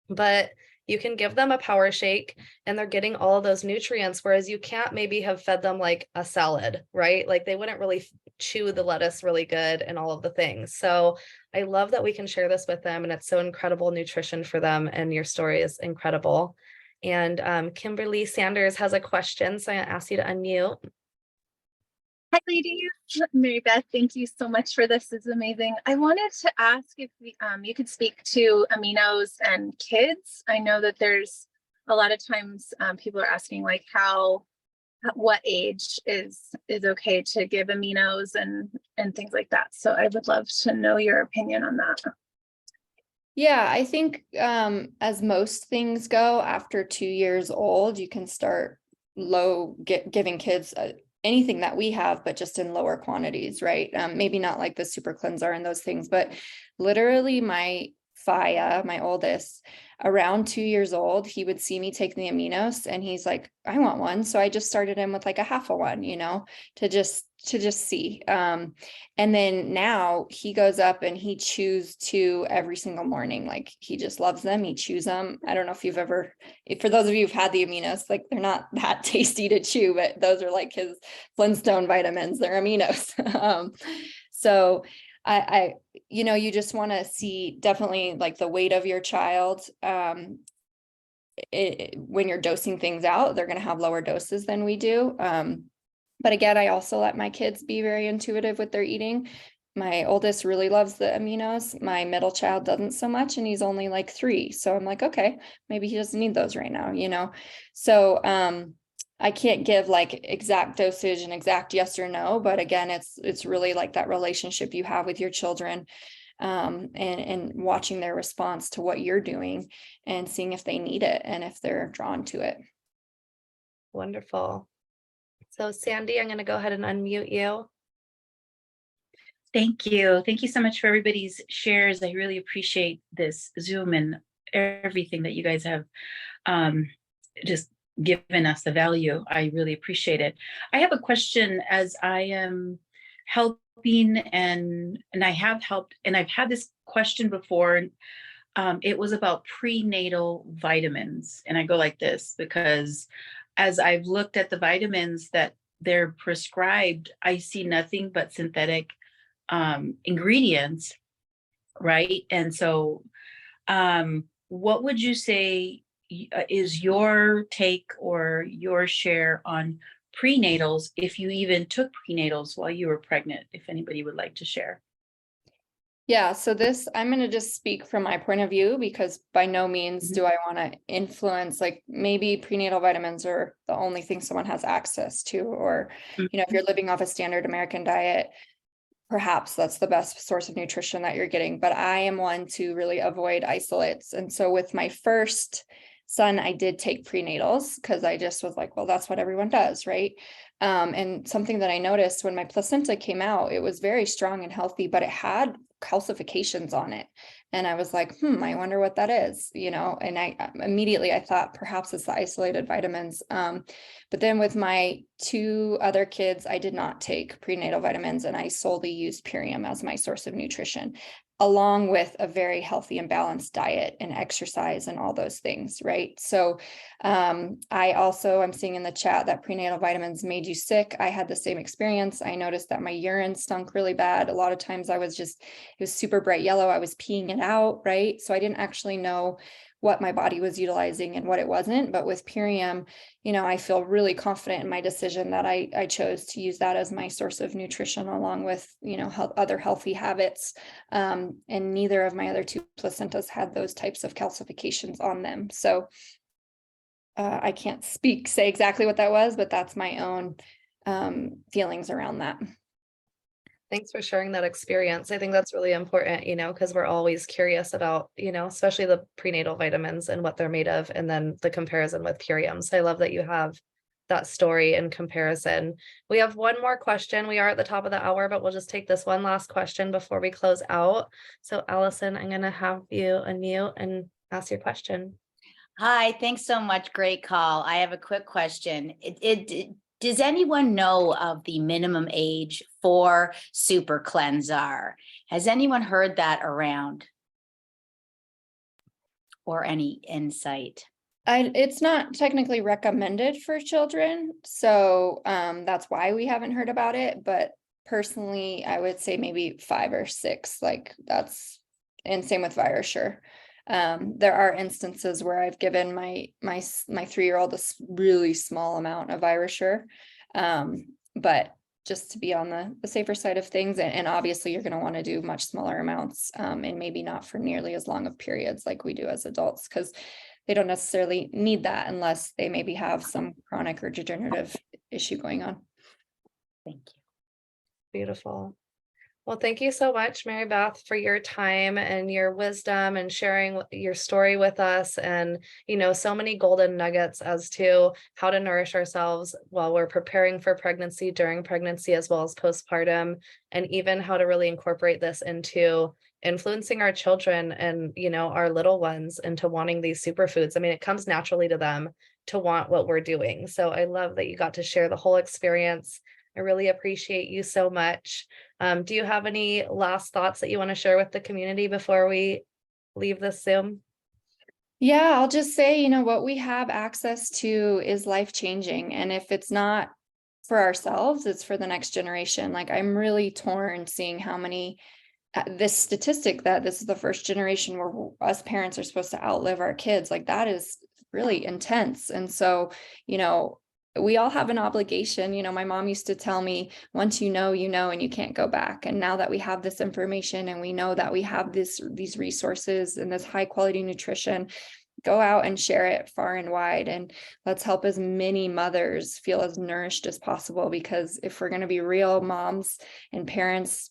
but you can give them a power shake and they're getting all of those nutrients. Whereas you can't maybe have fed them like a salad, right? Like they wouldn't really chew the lettuce really good and all of the things. So I love that we can share this with them, and it's so incredible nutrition for them. And your story is incredible. And Kimberly Sanders has a question, so I'm gonna ask you to unmute. Hi, ladies. Mary Beth, thank you so much for this. It's amazing. I wanted to ask if you could speak to aminos and kids. I know that there's a lot of times people are asking like what age is okay to give aminos and things like that. So I would love to know your opinion on that. Yeah, I think as most things go, after 2 years old, you can start giving kids anything that we have, but just in lower quantities, right? Maybe not like the super cleanser and those things, but literally my Faya, my oldest, around 2 years old, he would see me take the aminos and he's like, I want one. So I just started him with like a half of one, to just see. And then now he goes up and he chews 2 every single morning. Like he just loves them. He chews them. I don't know if for those of you who've had the aminos, like they're not that tasty to chew, but those are like his Flintstone vitamins, they're aminos. So you just want to see definitely like the weight of your child. When you're dosing things out, they're going to have lower doses than we do. But again, I also let my kids be very intuitive with their eating. My oldest really loves the aminos. My middle child doesn't so much, and he's only like 3. So I'm like, okay, maybe he doesn't need those right now, So I can't give like exact dosage and exact yes or no, but again, it's really like that relationship you have with your children, and watching their response to what you're doing and seeing if they need it and if they're drawn to it. Wonderful. So Sandy, I'm going to go ahead and unmute you. Thank you. Thank you so much for everybody's shares. I really appreciate this Zoom and everything that you guys have just given us the value. I really appreciate it. I have a question as I am helping and I have helped, and I've had this question before. It was about prenatal vitamins. And I go like this because as I've looked at the vitamins that they're prescribed, I see nothing but synthetic ingredients, right? And so what would you say is your take or your share on prenatals, if you even took prenatals while you were pregnant, if anybody would like to share? Yeah, so I'm going to just speak from my point of view, because by no means do I want to influence, like maybe prenatal vitamins are the only thing someone has access to, or, if you're living off a standard American diet, perhaps that's the best source of nutrition that you're getting. But I am one to really avoid isolates. And so with my first son, I did take prenatals because I just was like, well, that's what everyone does, right? And something that I noticed when my placenta came out, it was very strong and healthy, but it had calcifications on it. And I was like, I wonder what that is, and I immediately I thought perhaps it's the isolated vitamins. But then with my 2 other kids, I did not take prenatal vitamins, and I solely used Purium as my source of nutrition, along with a very healthy and balanced diet and exercise and all those things, right? So I also am seeing in the chat that prenatal vitamins made you sick. I had the same experience. I noticed that my urine stunk really bad. A lot of times it was super bright yellow. I was peeing it out, right? So I didn't actually know what my body was utilizing and what it wasn't. But with Purium, I feel really confident in my decision that I chose to use that as my source of nutrition, along with, other healthy habits. And neither of my other 2 placentas had those types of calcifications on them. So I can't say exactly what that was, but that's my own feelings around that. Thanks for sharing that experience. I think that's really important, because we're always curious about, especially the prenatal vitamins and what they're made of, and then the comparison with Purium. So I love that you have that story in comparison. We have one more question. We are at the top of the hour, but we'll just take this one last question before we close out. So Allison, I'm going to have you unmute and ask your question. Hi, thanks so much. Great call. I have a quick question. Does anyone know of the minimum age for super cleanser? Has anyone heard that around? Or any insight? It's not technically recommended for children, so that's why we haven't heard about it. But personally, I would say maybe 5 or 6. And same with ViraSure. There are instances where I've given my 3-year-old a really small amount of ViraSure, but just to be on the safer side of things. And obviously you're going to want to do much smaller amounts, and maybe not for nearly as long of periods like we do as adults, because they don't necessarily need that unless they maybe have some chronic or degenerative issue going on. Thank you. Beautiful. Well, thank you so much, Mary Beth, for your time and your wisdom and sharing your story with us, and, so many golden nuggets as to how to nourish ourselves while we're preparing for pregnancy, during pregnancy, as well as postpartum, and even how to really incorporate this into influencing our children and, our little ones into wanting these superfoods. I mean, it comes naturally to them to want what we're doing. So I love that you got to share the whole experience. I really appreciate you so much. Do you have any last thoughts that you want to share with the community before we leave this Zoom? Yeah, I'll just say, what we have access to is life-changing. And if it's not for ourselves, it's for the next generation. I'm really torn seeing how many, this statistic that this is the first generation where us parents are supposed to outlive our kids. That is really intense. And so, we all have an obligation. My mom used to tell me, once you know, and you can't go back. And now that we have this information and we know that we have these resources and this high quality nutrition, go out and share it far and wide. And let's help as many mothers feel as nourished as possible, because if we're going to be real moms and parents,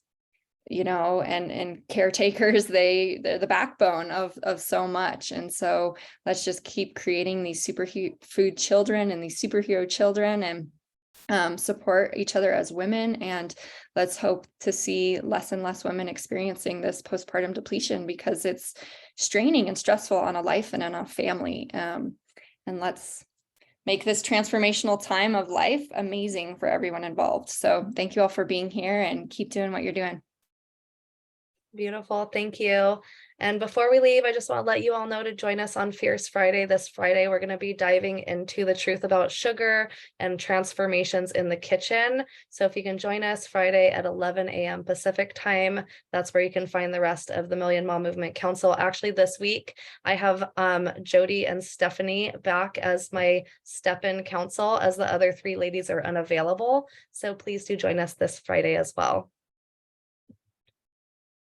and caretakers, they're the backbone of so much. And so let's just keep creating these superfood children and these superhero children, and support each other as women. And let's hope to see less and less women experiencing this postpartum depletion, because it's straining and stressful on a life and on a family. And let's make this transformational time of life amazing for everyone involved. So thank you all for being here, and keep doing what you're doing. Beautiful. Thank you. And before we leave, I just want to let you all know to join us on Fierce Friday. This Friday, we're going to be diving into the truth about sugar and transformations in the kitchen. So if you can join us Friday at 11 a.m. Pacific time, that's where you can find the rest of the Million Mom Movement Council. Actually, this week, I have Jody and Stephanie back as my step-in council, as the other 3 ladies are unavailable. So please do join us this Friday as well.